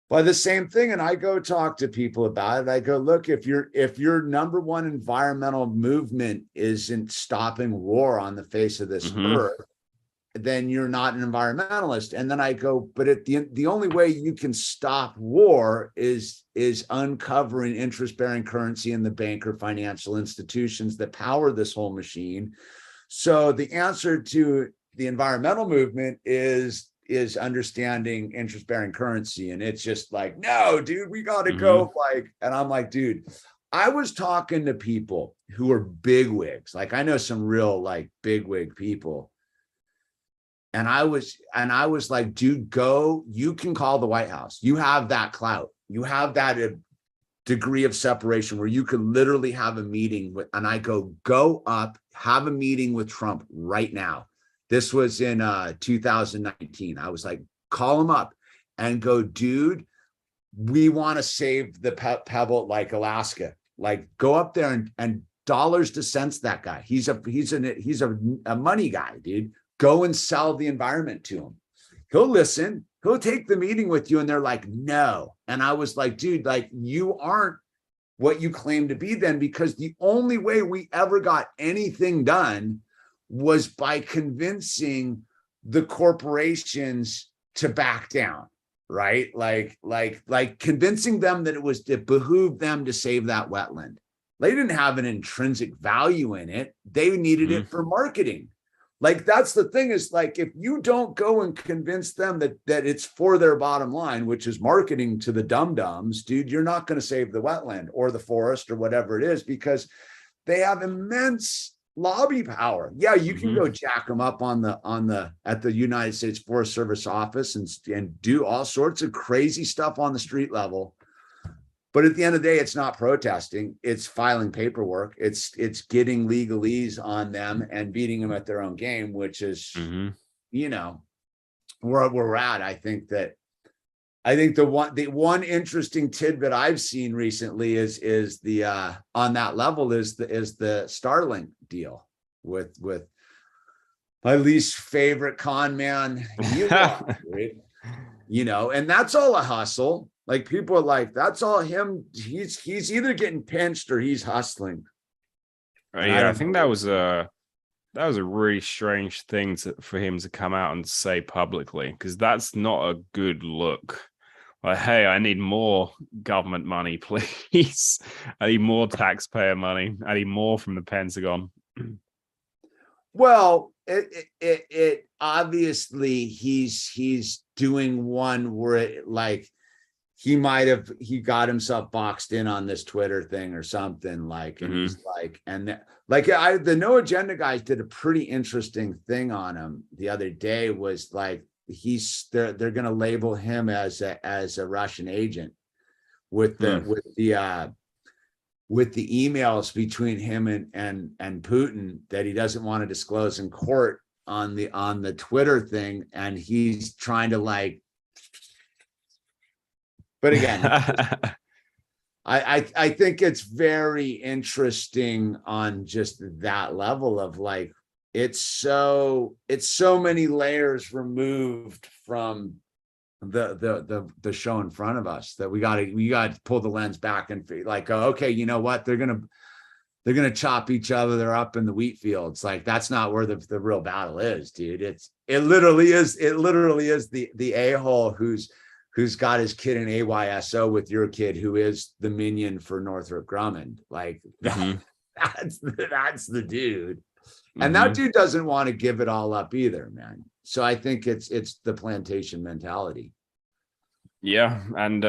by the same thing. And I go talk to people about it. I go, look, if your number one environmental movement isn't stopping war on the face of this earth, then you're not an environmentalist. And then I go, but the only way you can stop war is uncovering interest-bearing currency in the banker financial institutions that power this whole machine. So the answer to the environmental movement is understanding interest-bearing currency. And it's just like, no, dude, we got to go. Like, and I'm like, dude, I was talking to people who are bigwigs. Like, I know some real like bigwig people. And I was like, dude, go, you can call the White House. You have that clout. You have that degree of separation where you could literally have a meeting with, and I go up, have a meeting with Trump right now. This was in 2019. I was like, call him up and go, dude, we want to save the pebble like Alaska. Like, go up there and dollars to cents that guy. He's a money guy, dude. Go and sell the environment to him. He'll listen. He'll take the meeting with you. And they're like, no. And I was like, dude, like, you aren't what you claim to be then, because the only way we ever got anything done was by convincing the corporations to back down, right? Like convincing them that it behooved them to save that wetland. They didn't have an intrinsic value in it. They needed it for marketing. Like, that's the thing, is like, if you don't go and convince them that it's for their bottom line, which is marketing to the dum-dums, dude, you're not going to save the wetland or the forest or whatever it is, because they have immense lobby power. Yeah, you can go jack them up at the United States Forest Service office and do all sorts of crazy stuff on the street level. But at the end of the day, it's not protesting. It's filing paperwork. It's getting legalese on them and beating them at their own game, which is, you know, where we're at. I think the one interesting tidbit I've seen recently is the on that level is the Starlink deal with my least favorite con man, Elon, right? You know, and that's all a hustle. Like, people are like, that's all him. He's either getting pinched or he's hustling. Yeah, I think that was a really strange thing for him to come out and say publicly, because that's not a good look. Like, hey, I need more government money, please. I need more taxpayer money. I need more from the Pentagon. Well, it obviously he's doing one where it, like, he got himself boxed in on this Twitter thing or something, like, and he's like, and like, the No Agenda guys did a pretty interesting thing on him the other day. Was like, they're going to label him as a Russian agent with the emails between him and Putin that he doesn't want to disclose in court on the Twitter thing, and he's trying to like. But again, I think it's very interesting on just that level of like, it's so many layers removed from the show in front of us, that we got to pull the lens back and like go, okay, you know what, they're gonna chop each other up in the wheat fields. Like, that's not where the real battle is, dude. It literally is the a-hole who's got his kid in AYSO with your kid, who is the minion for Northrop Grumman. Like, that's the dude. And that dude doesn't want to give it all up either, man. So I think it's the plantation mentality. Yeah, and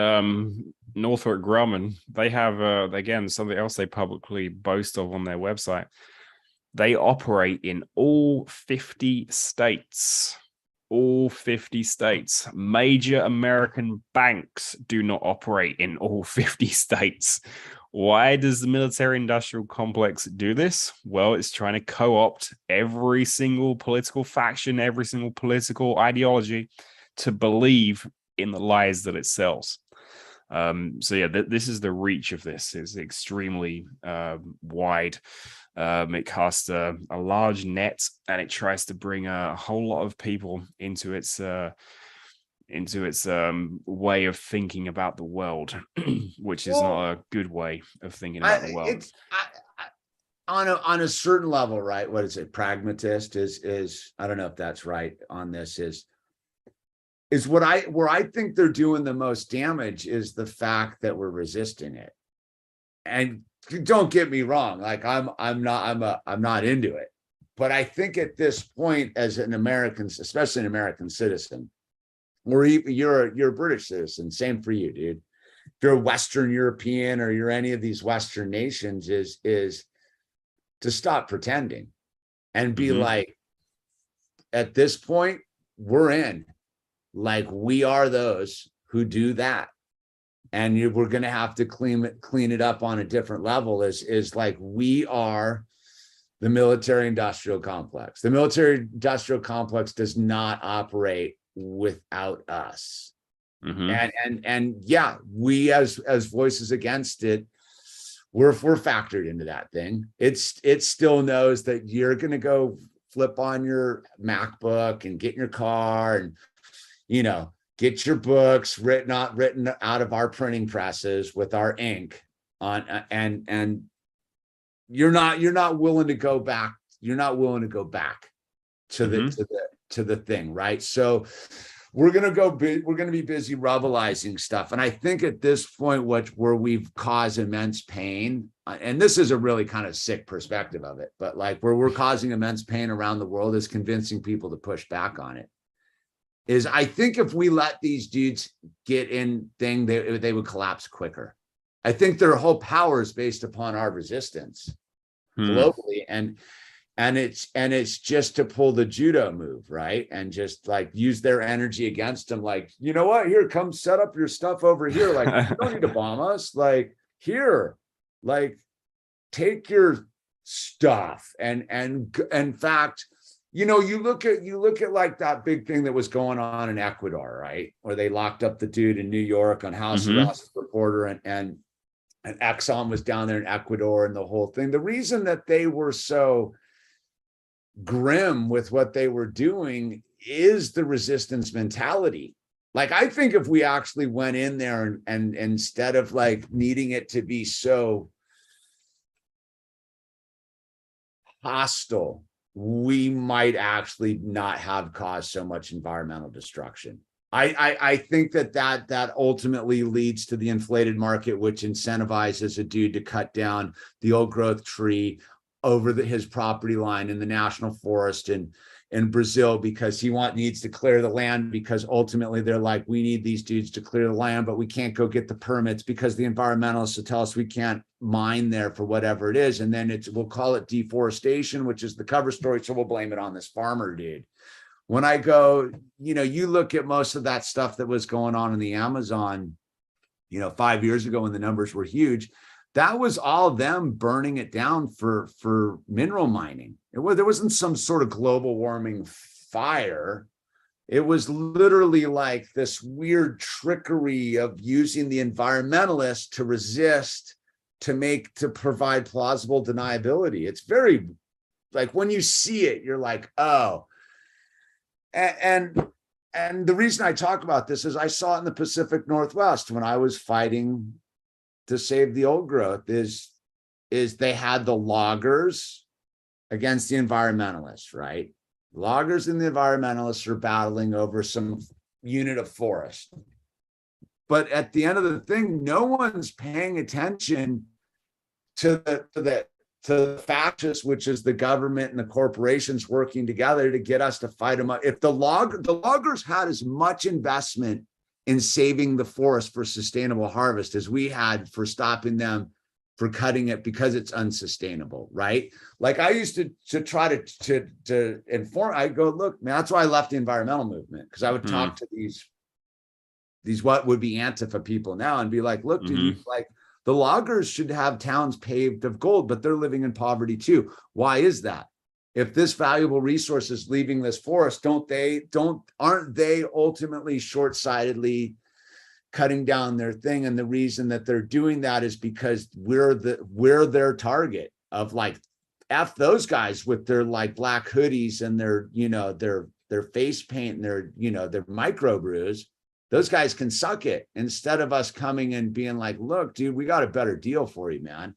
Northrop Grumman, they have again something else they publicly boast of on their website. They operate in all 50 states. All 50 states. Major American banks do not operate in all 50 states. Why does the military-industrial complex do this? Well, it's trying to co-opt every single political faction, every single political ideology to believe in the lies that it sells. So yeah, this is the reach of this. It's extremely wide. It casts a large net, and it tries to bring a whole lot of people into its way of thinking about the world, which is not a good way of thinking about the world. On a certain level, right? What is it? Pragmatist is I don't know if that's right on this, is where I think they're doing the most damage is the fact that we're resisting it. And don't get me wrong, like I'm not into it, but I think at this point, as an American, especially an American citizen, or even you're a British citizen, same for you, dude. If you're a Western European or you're any of these Western nations, is to stop pretending and be like, at this point, we're in. Like, we are those who do that. And we're going to have to clean it up on a different level, is like, we are the military industrial complex. The military industrial complex does not operate without us. And yeah, we as voices against it, we're factored into that thing. It still knows that you're going to go flip on your MacBook and get in your car and, you know, get your books written out of our printing presses with our ink on, and you're not willing to go back. You're not willing to go back to the thing, right? So we're going to be busy rebelizing stuff. And I think at this point, where we've caused immense pain, and this is a really kind of sick perspective of it, but like, where we're causing immense pain around the world is convincing people to push back on it. Is, I think if we let these dudes get in thing, they would collapse quicker. I think their whole power is based upon our resistance globally. And it's just to pull the judo move, right? And just like use their energy against them. Like, you know what? Here, come set up your stuff over here. Like, you don't need to bomb us. Like, here, like, take your stuff. And in fact, you know, you look at like that big thing that was going on in Ecuador, right? Where they locked up the dude in New York on house arrest reporter, and Exxon was down there in Ecuador, and the whole thing. The reason that they were so grim with what they were doing is the resistance mentality. Like, I think if we actually went in there and instead of like needing it to be so hostile, we might actually not have caused so much environmental destruction. I think that ultimately leads to the inflated market, which incentivizes a dude to cut down the old growth tree over his property line in the national forest in Brazil, because he needs to clear the land, because ultimately they're like, we need these dudes to clear the land, but we can't go get the permits because the environmentalists will tell us we can't mine there for whatever it is. And then we'll call it deforestation, which is the cover story. So we'll blame it on this farmer dude. When I go, you know, you look at most of that stuff that was going on in the Amazon, you know, 5 years ago when the numbers were huge, that was all them burning it down for mineral mining. There wasn't some sort of global warming fire. It was literally like this weird trickery of using the environmentalists to resist, to provide plausible deniability. It's very, like, when you see it, you're like, oh. And and the reason I talk about this is I saw it in the Pacific Northwest when I was fighting to save the old growth. Is they had the loggers against the environmentalists, right? Loggers and the environmentalists are battling over some unit of forest. But at the end of the thing, no one's paying attention to the fascists, which is the government and the corporations working together to get us to fight them up. If the loggers had as much investment in saving the forest for sustainable harvest as we had for stopping them for cutting it because it's unsustainable, right? Like I used to try to inform. I go, look, man, that's why I left the environmental movement, because I would talk to these what would be Antifa people now and be like, look, dude, like the loggers should have towns paved of gold, but they're living in poverty too. Why is that? If this valuable resource is leaving this forest, aren't they ultimately short-sightedly cutting down their thing? And the reason that they're doing that is because we're their target of like, F those guys with their like black hoodies and their, their face paint and their, their microbrews. Those guys can suck it, instead of us coming and being like, look, dude, we got a better deal for you, man.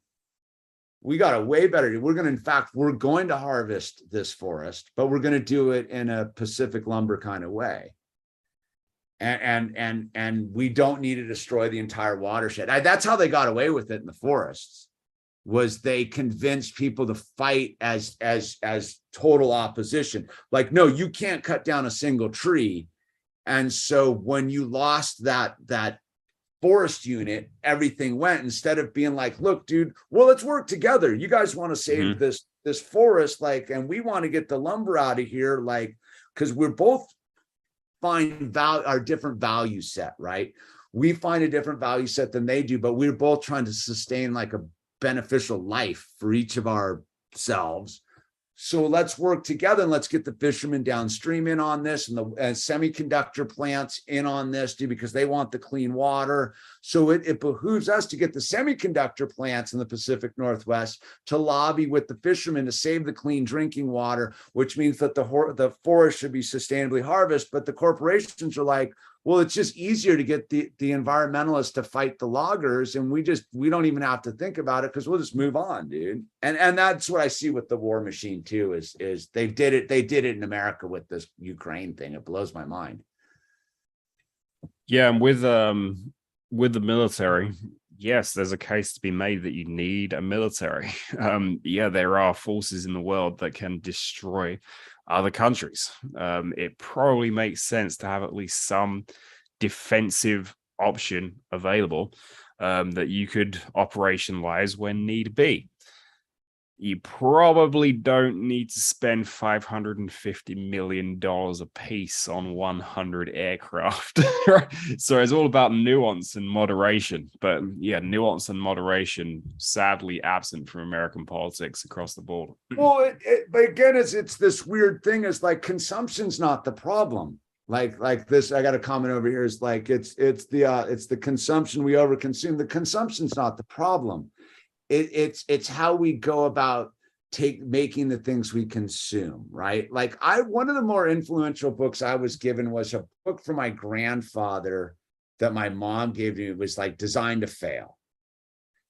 We got a way better deal. We're going to harvest this forest, but we're going to do it in a Pacific lumber kind of way. And we don't need to destroy the entire watershed. That's how they got away with it in the forests, was they convinced people to fight as total opposition. Like, no, you can't cut down a single tree. And so when you lost that forest unit, everything went, instead of being like, look, dude, well, let's work together. You guys want to save this forest, like, and we want to get the lumber out of here, like, because we're both find our different value set, right? We find a different value set than they do, but we're both trying to sustain like a beneficial life for each of ourselves. So let's work together and let's get the fishermen downstream in on this, and the semiconductor plants in on this too, because they want the clean water. So it behooves us to get the semiconductor plants in the Pacific Northwest to lobby with the fishermen to save the clean drinking water, which means that the forest should be sustainably harvested. But the corporations are like, well, it's just easier to get the environmentalists to fight the loggers, and we don't even have to think about it because we'll just move on, dude. And that's what I see with the war machine too, is they did it in America with this Ukraine thing. It blows my mind. Yeah, and with the military, yes, there's a case to be made that you need a military. Yeah, there are forces in the world that can destroy other countries. It probably makes sense to have at least some defensive option available that you could operationalize when need be. You probably don't need to spend $550 million a piece on 100 aircraft. So it's all about nuance and moderation. But yeah, nuance and moderation sadly absent from American politics across the board. Well, but again, it's this weird thing. Is like, consumption's not the problem. Like this, I got a comment over here. Is like it's the consumption, we overconsume. The consumption's not the problem. It's how we go about making the things we consume, right? Like one of the more influential books I was given was a book from my grandfather that my mom gave me. It was like Designed to Fail.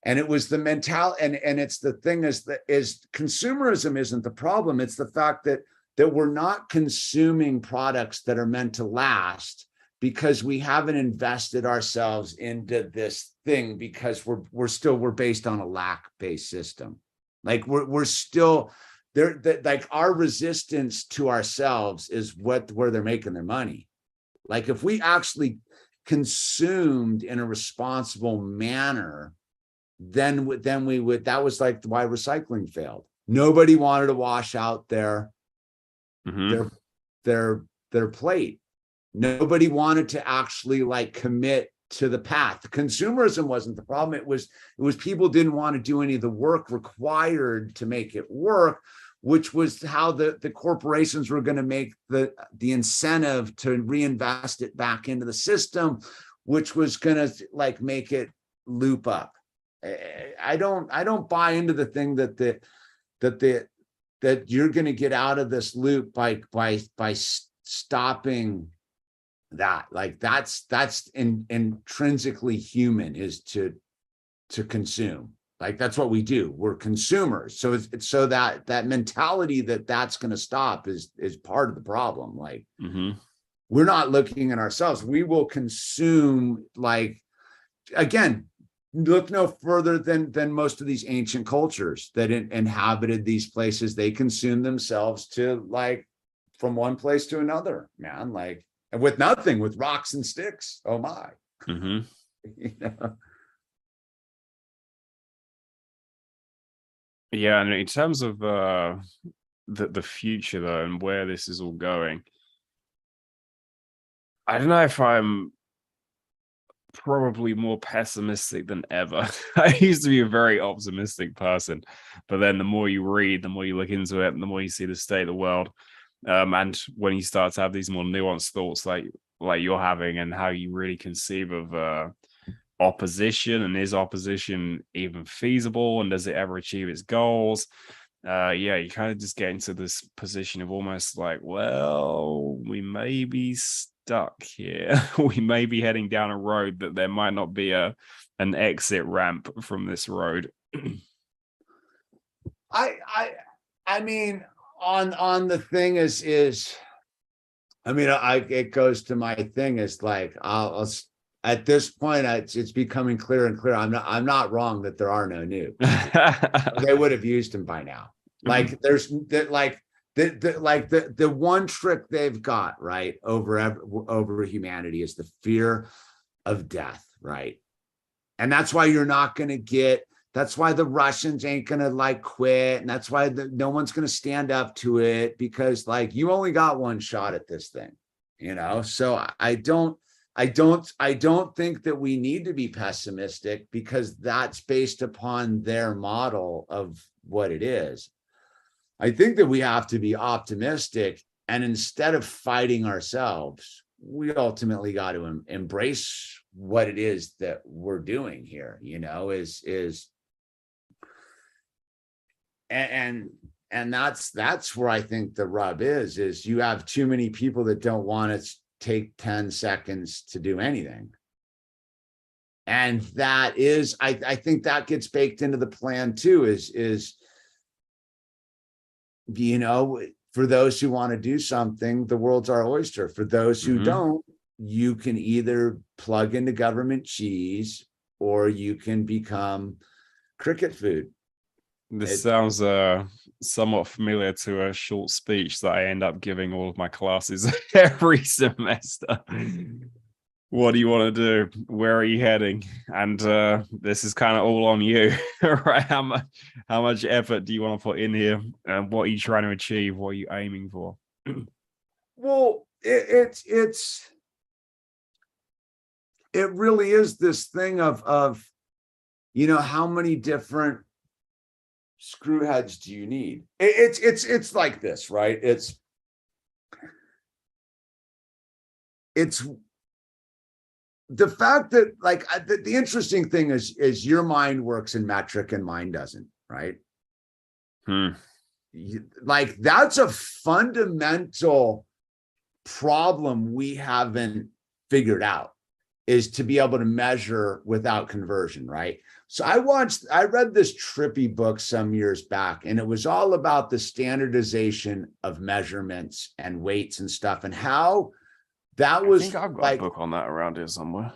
And it was the mentality, and it's the thing is consumerism isn't the problem. It's the fact that we're not consuming products that are meant to last, because we haven't invested ourselves into this thing, because we're based on a lack-based system. Like we're still there. Like our resistance to ourselves is where they're making their money. Like if we actually consumed in a responsible manner, then we would. That was like why recycling failed. Nobody wanted to wash out their plate. Nobody wanted to actually like commit to the path. Consumerism wasn't the problem. It was people didn't want to do any of the work required to make it work, which was how the corporations were going to make the incentive to reinvest it back into the system, which was going to like make it loop up. I don't buy into the thing that you're going to get out of this loop by stopping that's intrinsically human, is to consume. Like that's what we do. We're consumers. So it's so that mentality that's going to stop is part of the problem. Like we're not looking at ourselves. We will consume. Like again, look no further than most of these ancient cultures that inhabited these places. They consumed themselves to like from one place to another, man. Like and with nothing, with rocks and sticks. Oh my. You know? Yeah, and in terms of the future though, and where this is all going, I don't know if I'm probably more pessimistic than ever. I used to be a very optimistic person, but then the more you read, the more you look into it, and the more you see the state of the world, and when you start to have these more nuanced thoughts like you're having, and how you really conceive of opposition, and is opposition even feasible, and does it ever achieve its goals? Yeah, you kind of just get into this position of almost like, well, we may be stuck here. We may be heading down a road that there might not be an exit ramp from this road. I mean, on the thing is I mean, it goes to my thing is like I'll at this point it's becoming clearer and clearer. I'm not wrong that there are no nukes. They would have used them by now. Like there's like the one trick they've got right over humanity is the fear of death, right? And that's why you're not going to get. That's why the Russians ain't going to like quit, and that's why no one's going to stand up to it, because like you only got one shot at this thing, you know. So I don't think that we need to be pessimistic, because that's based upon their model of what it is. I think that we have to be optimistic, and instead of fighting ourselves, we ultimately got to embrace what it is that we're doing here, you know, and that's where I think the rub is you have too many people that don't want to take 10 seconds to do anything. And that is, I think that gets baked into the plan too, is, you know, for those who want to do something, the world's our oyster. For those who don't, you can either plug into government cheese or you can become cricket food. This sounds somewhat familiar to a short speech that I end up giving all of my classes every semester. What do you want to do? Where are you heading? And this is kind of all on you, right? How much effort do you want to put in here? And what are you trying to achieve? What are you aiming for? Well, it really is this thing of, you know, how many different screwheads do you need? It's like this, right? It's the fact that like the interesting thing is your mind works in metric and mine doesn't, right? Like that's a fundamental problem we haven't figured out, is to be able to measure without conversion, right? So I read this trippy book some years back, and it was all about the standardization of measurements and weights and stuff, and how that was, I think I've got like a book on that around here somewhere.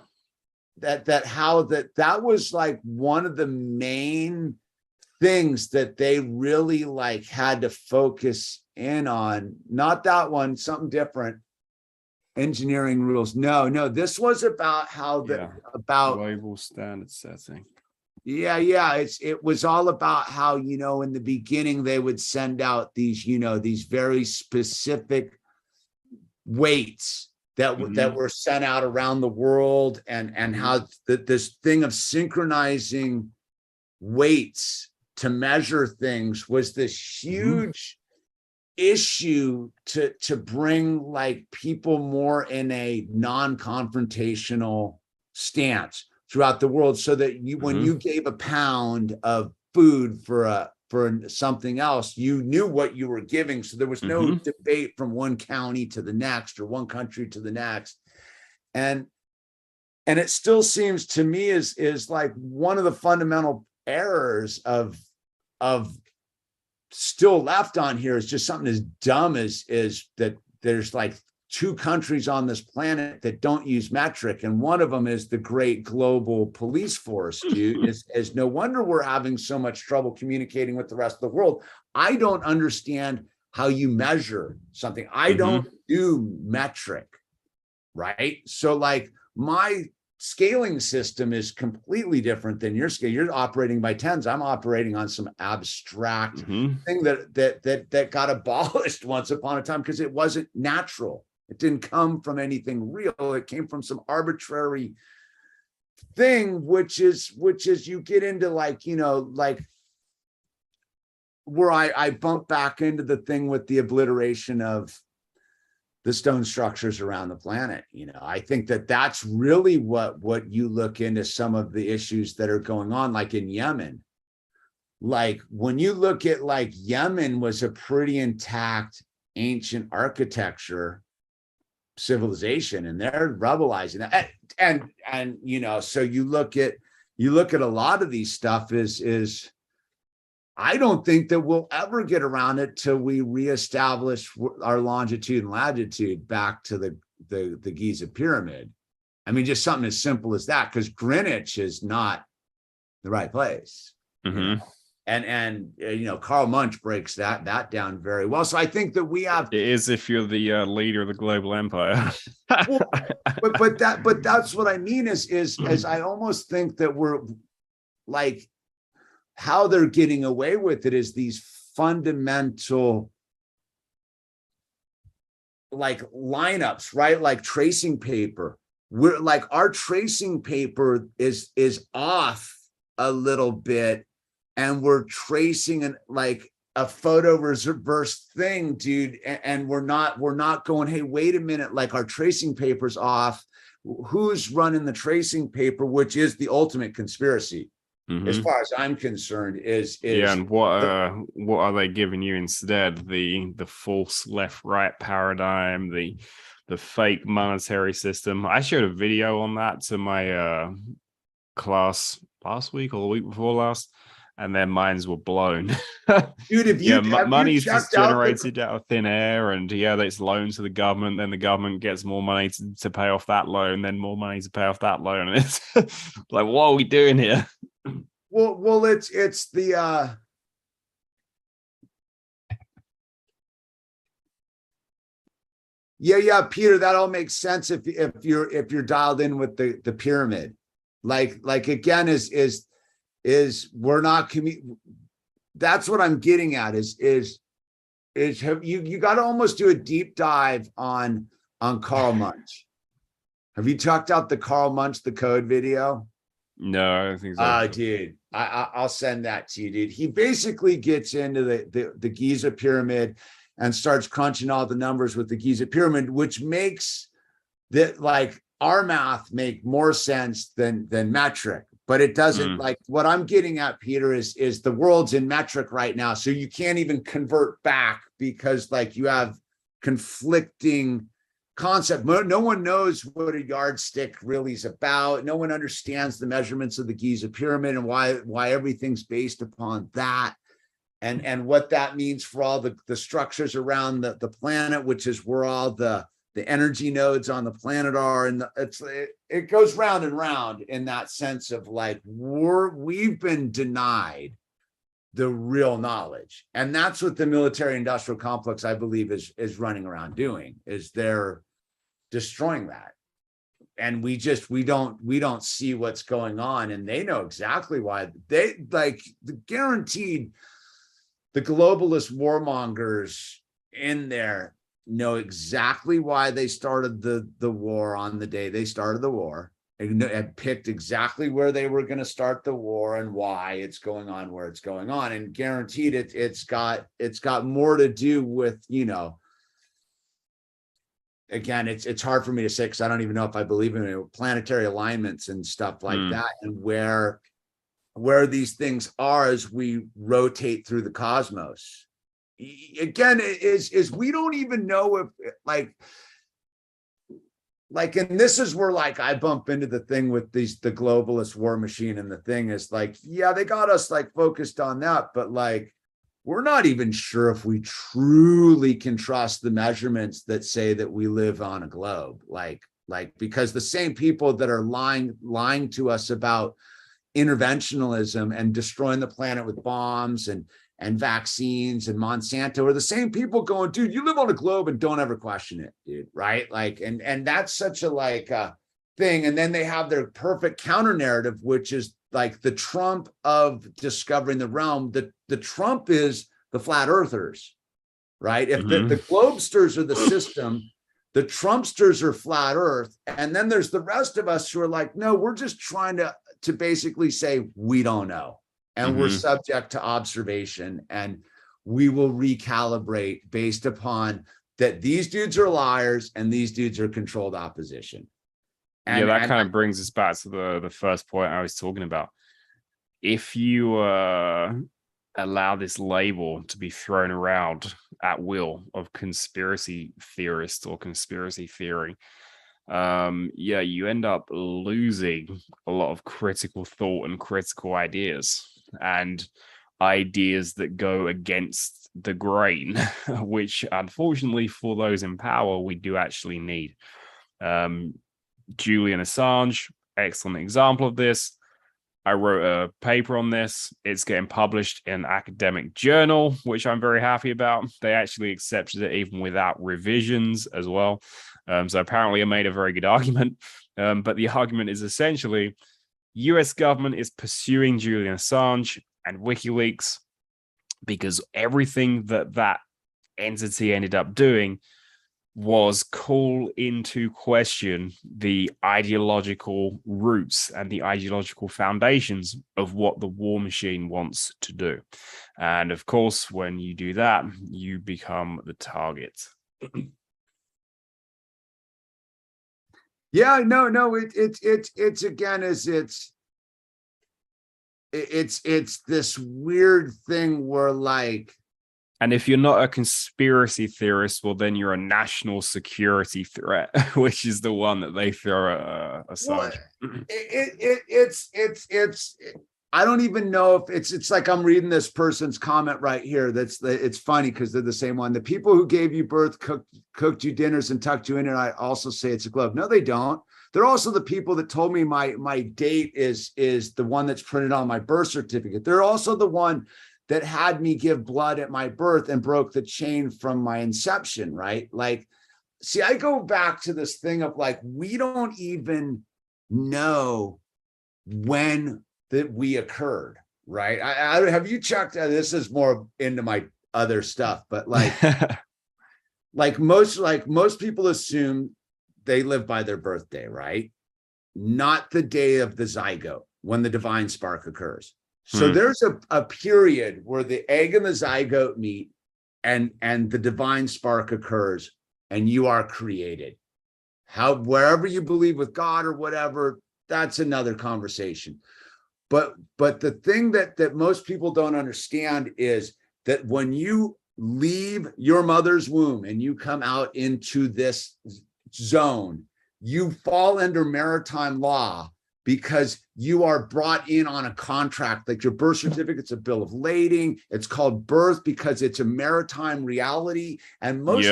That was like one of the main things that they really like had to focus in on. Not that one, something different. Engineering rules. No, this was about how about global standard setting. Yeah. It was all about how, you know, in the beginning they would send out these, you know, these very specific weights that were sent out around the world, and how this thing of synchronizing weights to measure things was this huge issue to bring like people more in a non-confrontational stance throughout the world, so that you, when you gave a pound of food for something else, you knew what you were giving. So there was no debate from one county to the next or one country to the next. and it still seems to me is like one of the fundamental errors of still left on here is just something as dumb as that there's like 2 countries on this planet that don't use metric, and one of them is the great global police force, dude. Is no wonder we're having so much trouble communicating with the rest of the world. I don't understand how you measure something. I don't do metric, right? So like my scaling system is completely different than your scale. You're operating by tens. I'm operating on some abstract thing that got abolished once upon a time because it wasn't natural. It didn't come from anything real. It came from some arbitrary thing, which is you get into like, you know, like where I bump back into the thing with the obliteration of the stone structures around the planet. You know, I think that that's really what you look into some of the issues that are going on, like in Yemen. Like when you look at like Yemen was a pretty intact ancient architecture civilization, and they're rebelizing that. And you know, so you look at a lot of these stuff is I don't think that we'll ever get around it till we reestablish our longitude and latitude back to the Giza pyramid. I mean, just something as simple as that, because Greenwich is not the right place. You know? And you know, Karl Munch breaks that down very well. So I think that we have it is if you're the leader of the global empire. Well, but that's what I mean is I almost think that we're like, how they're getting away with it is these fundamental like lineups, right? Like tracing paper. We're like, our tracing paper is off a little bit, and we're tracing like a photo reverse thing, dude. And we're not going, hey, wait a minute, like our tracing paper's off. Who's running the tracing paper, which is the ultimate conspiracy? As far as I'm concerned, is yeah, and what are they giving you instead? The false left-right paradigm, the fake monetary system. I showed a video on that to my class last week or the week before last, and their minds were blown. Dude, if you money's just generated out of thin air, and it's loaned to the government, then the government gets more money to pay off that loan, then more money to pay off that loan, and it's like, what are we doing here? Well, it's the yeah, Peter, that all makes sense if you're dialed in with the pyramid. Like again, is we're not that's what I'm getting at is have you got to almost do a deep dive on Karl Munch. Have you checked out the Karl Munch the code video? No, I don't think so. Oh, dude, I'll send that to you, dude. He basically gets into the Giza pyramid and starts crunching all the numbers with the Giza pyramid, which makes that like our math make more sense than metric. But it doesn't. Like what I'm getting at, Peter, is the world's in metric right now, so you can't even convert back because like you have conflicting concept. No one knows what a yardstick really is about. No one understands the measurements of the Giza pyramid and why everything's based upon that, and what that means for all the structures around the planet, which is where all the energy nodes on the planet are. And it goes round and round in that sense of like we've been denied the real knowledge. And that's what the military industrial complex, I believe, is running around doing, is they're destroying that. And we don't see what's going on. And they know exactly why. They like guaranteed the globalist warmongers in there know exactly why they started the war on the day they started the war, and had picked exactly where they were going to start the war and why it's going on where it's going on, and guaranteed it's got more to do with, you know, again, it's hard for me to say because I don't even know if I believe in it, planetary alignments and stuff like that, and where these things are as we rotate through the cosmos. Again, is we don't even know if like like, and this is where like I bump into the thing with the globalist war machine, and the thing is like, yeah, they got us like focused on that, but like we're not even sure if we truly can trust the measurements that say that we live on a globe, like because the same people that are lying to us about interventionism and destroying the planet with bombs and vaccines and Monsanto are the same people going, dude, you live on a globe and don't ever question it, dude, right? Like, and that's such a like thing. And then they have their perfect counter narrative, which is like the Trump of discovering the realm. The Trump is the flat earthers, right? If the globesters are the system, the Trumpsters are flat earth. And then there's the rest of us who are like, no, we're just trying to basically say, we don't know. And we're subject to observation, and we will recalibrate based upon that these dudes are liars and these dudes are controlled opposition. And, that kind of brings us back to the first point I was talking about. If you allow this label to be thrown around at will of conspiracy theorist or conspiracy theory, you end up losing a lot of critical thought and critical ideas, and ideas that go against the grain, which unfortunately for those in power, we do actually need. Julian Assange, excellent example of this. I wrote a paper on this. It's getting published in an academic journal, which I'm very happy about. They actually accepted it even without revisions as well. So apparently I made a very good argument. But the argument is essentially US government is pursuing Julian Assange and WikiLeaks because everything that entity ended up doing was call into question the ideological roots and the ideological foundations of what the war machine wants to do. And of course, when you do that, you become the target. Yeah, no, it's again, it's this weird thing where like, and if you're not a conspiracy theorist, well, then you're a national security threat, which is the one that they throw at Assange. Well, it's I don't even know if it's like I'm reading this person's comment right here. It's funny because they're the same one. The people who gave you birth, cooked you dinners and tucked you in, and I also say it's a glove. No, they don't. They're also the people that told me my date is the one that's printed on my birth certificate. They're also the one that had me give blood at my birth and broke the chain from my inception, right? Like, see, I go back to this thing of like, we don't even know when that we occurred, right? I have you checked, this is more into my other stuff, but like, like most people assume they live by their birthday, right? Not the day of the zygote, when the divine spark occurs. So there's a period where the egg and the zygote meet and the divine spark occurs and you are created. Wherever you believe with God or whatever, that's another conversation. But the thing that most people don't understand is that when you leave your mother's womb and you come out into this zone, you fall under maritime law because you are brought in on a contract. Like your birth certificate's a bill of lading. It's called birth because it's a maritime reality. And most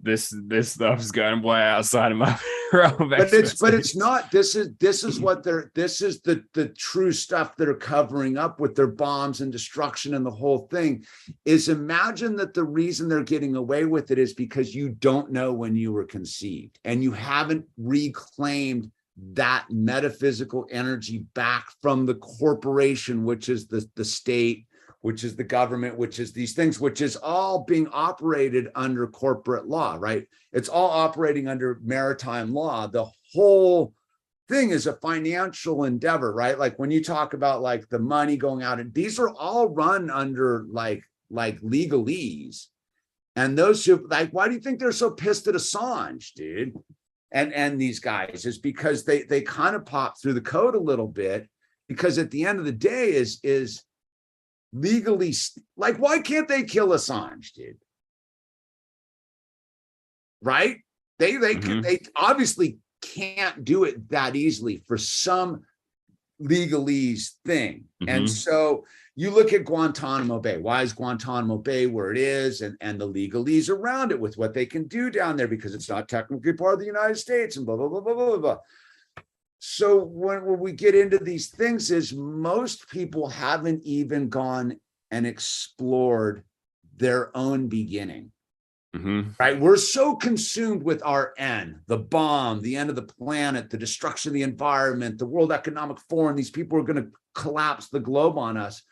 this stuff is going way outside of my realm. But it's not. This is the true stuff that are covering up with their bombs and destruction and the whole thing. Is imagine that the reason they're getting away with it is because you don't know when you were conceived and you haven't reclaimed that metaphysical energy back from the corporation, which is the state, which is the government, which is these things, which is all being operated under corporate law, right? It's all operating under maritime law. The whole thing is a financial endeavor, right? Like when you talk about like the money going out, and these are all run under like legalese. And those who like, why do you think they're so pissed at Assange, dude? And these guys is because they kind of pop through the code a little bit, because at the end of the day is legally, like, why can't they kill Assange, dude? Right? They obviously can't do it that easily for some legalese thing. And so you look at Guantanamo Bay. Why is Guantanamo Bay where it is? And the legalese around it with what they can do down there, because it's not technically part of the United States and blah, blah, blah, blah, blah, blah. So when we get into these things is most people haven't even gone and explored their own beginning. Right? We're so consumed with our end, the bomb, the end of the planet, the destruction of the environment, the World Economic Forum. These people are going to collapse the globe on us.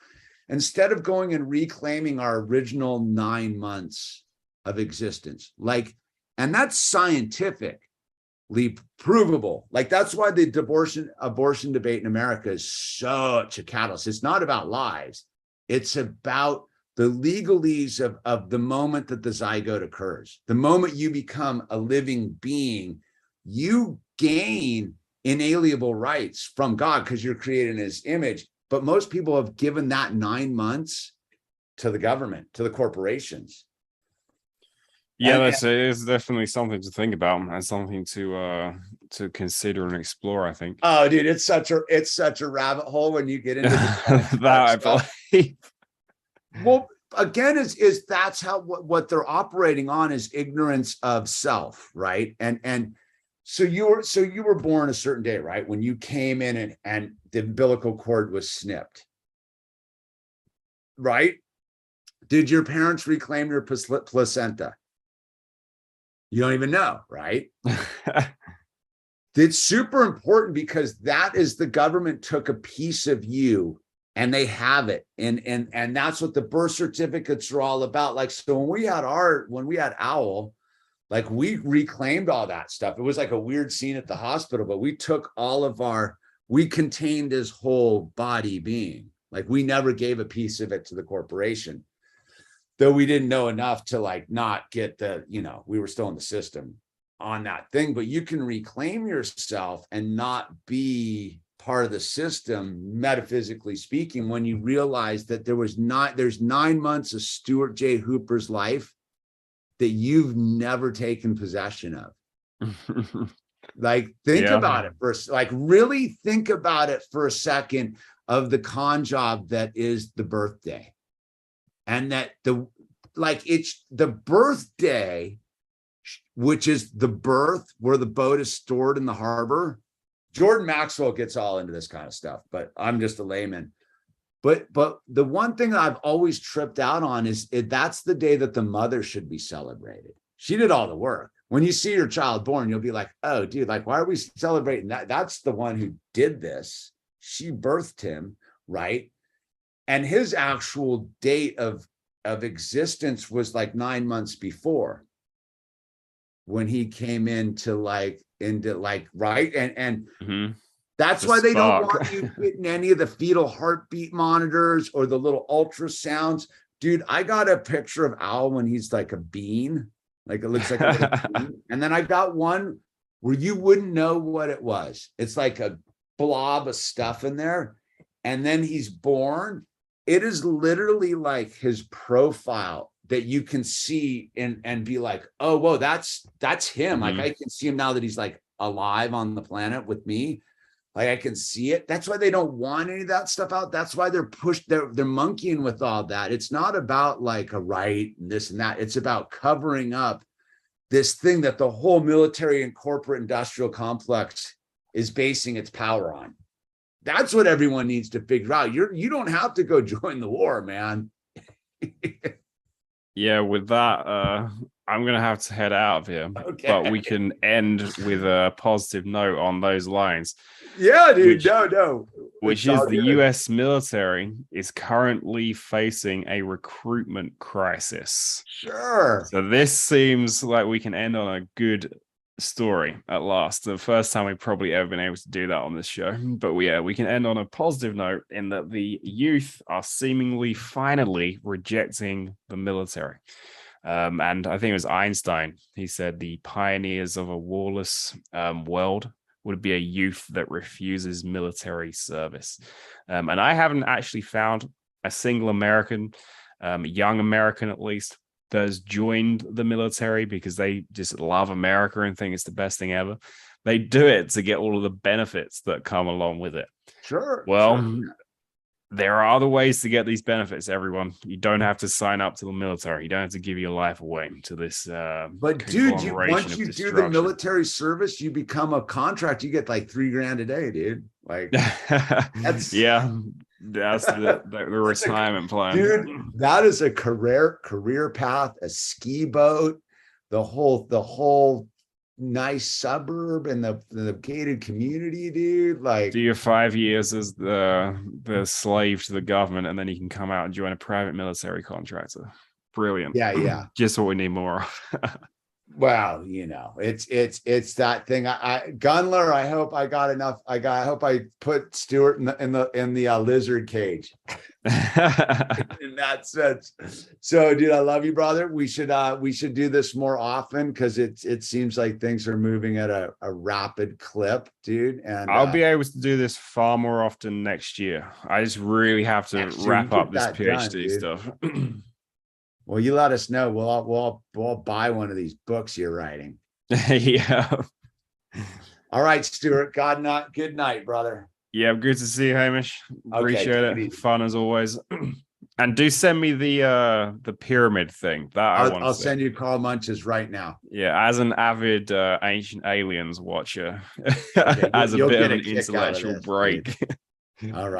Instead of going and reclaiming our original 9 months of existence, and that's scientifically provable. That's why the abortion debate in America is such a catalyst. It's not about lives. It's about the legalese of the moment that the zygote occurs. The moment you become a living being, you gain inalienable rights from God because you're created in his image. But most people have given that 9 months to the government, to the corporations. Yeah, it's definitely something to think about and something to consider and explore, I think. Oh, dude, it's such a rabbit hole when you get into that, I believe. Well, again, is that's how what they're operating on is ignorance of self, right? And so you were born a certain day, right? When you came in and the umbilical cord was snipped, right? Did your parents reclaim your placenta? You don't even know, right? It's super important because that is the government took a piece of you and they have it. And that's what the birth certificates are all about. So when we had Owl, we reclaimed all that stuff. It was like a weird scene at the hospital, but we took we contained his whole body being. We never gave a piece of it to the corporation, though we didn't know enough to not get we were still in the system on that thing. But you can reclaim yourself and not be part of the system, metaphysically speaking, when you realize that there's 9 months of Stuart J. Hooper's life that you've never taken possession of. Think about it first. Really think about it for a second of the con job that is the birthday. And that it's the birthday, which is the birth where the boat is stored in the harbor. Jordan Maxwell gets all into this kind of stuff, but I'm just a layman. But the one thing that I've always tripped out on is that's the day that the mother should be celebrated. She did all the work. When you see your child born, you'll be like, oh, dude, why are we celebrating that? That's the one who did this. She birthed him, right? And his actual date of existence was 9 months before, when he came into right. And that's why they don't want you getting any of the fetal heartbeat monitors or the little ultrasounds. Dude, I got a picture of Owl when he's like a bean, it looks like a little bean. And then I got one where you wouldn't know what it was. It's like a blob of stuff in there. And then he's born. It is literally like his profile that you can see and be like, oh, whoa, that's him. I can see him now that he's alive on the planet with me. I can see it. That's why they don't want any of that stuff out. That's why they're monkeying with all that. It's not about a right and this and that. It's about covering up this thing that the whole military and corporate industrial complex is basing its power on. That's what everyone needs to figure out. You don't have to go join the war, man. Yeah, with that, I'm going to have to head out of here. Okay. But we can end with a positive note on those lines. Yeah, dude. No. Which is the US military is currently facing a recruitment crisis. Sure. So this seems like we can end on a good story at last. The first time we've probably ever been able to do that on this show. But we can end on a positive note in that the youth are seemingly finally rejecting the military. And I think it was Einstein. He said the pioneers of a warless world would be a youth that refuses military service. And I haven't actually found a single American, young American at least, that has joined the military because they just love America and think it's the best thing ever. They do it to get all of the benefits that come along with it. Sure. Well, sure. There are other ways to get these benefits, everyone. You don't have to sign up to the military. You don't have to give your life away to this. But dude, once you do the military service, you become a contract. You get like $3,000 a day, dude. Like that's the retirement plan, dude. That is a career path, a ski boat, the whole nice suburb and the gated community, dude. Like, do your 5 years as the slave to the government, and then you can come out and join a private military contractor. Brilliant. Yeah. Just what we need more of. Well, it's that thing. Gunler, I hope I got enough. I hope I put Stuart in the lizard cage. In that sense. So, dude, I love you, brother. We should do this more often because it seems like things are moving at a rapid clip, dude. And I'll be able to do this far more often next year. I just really have to wrap up this PhD stuff. Well, you let us know. We'll buy one of these books you're writing. Yeah. All right, Stuart. Good night, brother. Yeah, good to see you, Hamish. Appreciate it. Fun as always. And do send me the pyramid thing. I'll send you Carl Munch's right now. Yeah, as an avid Ancient Aliens watcher, as a bit of an intellectual break. All right.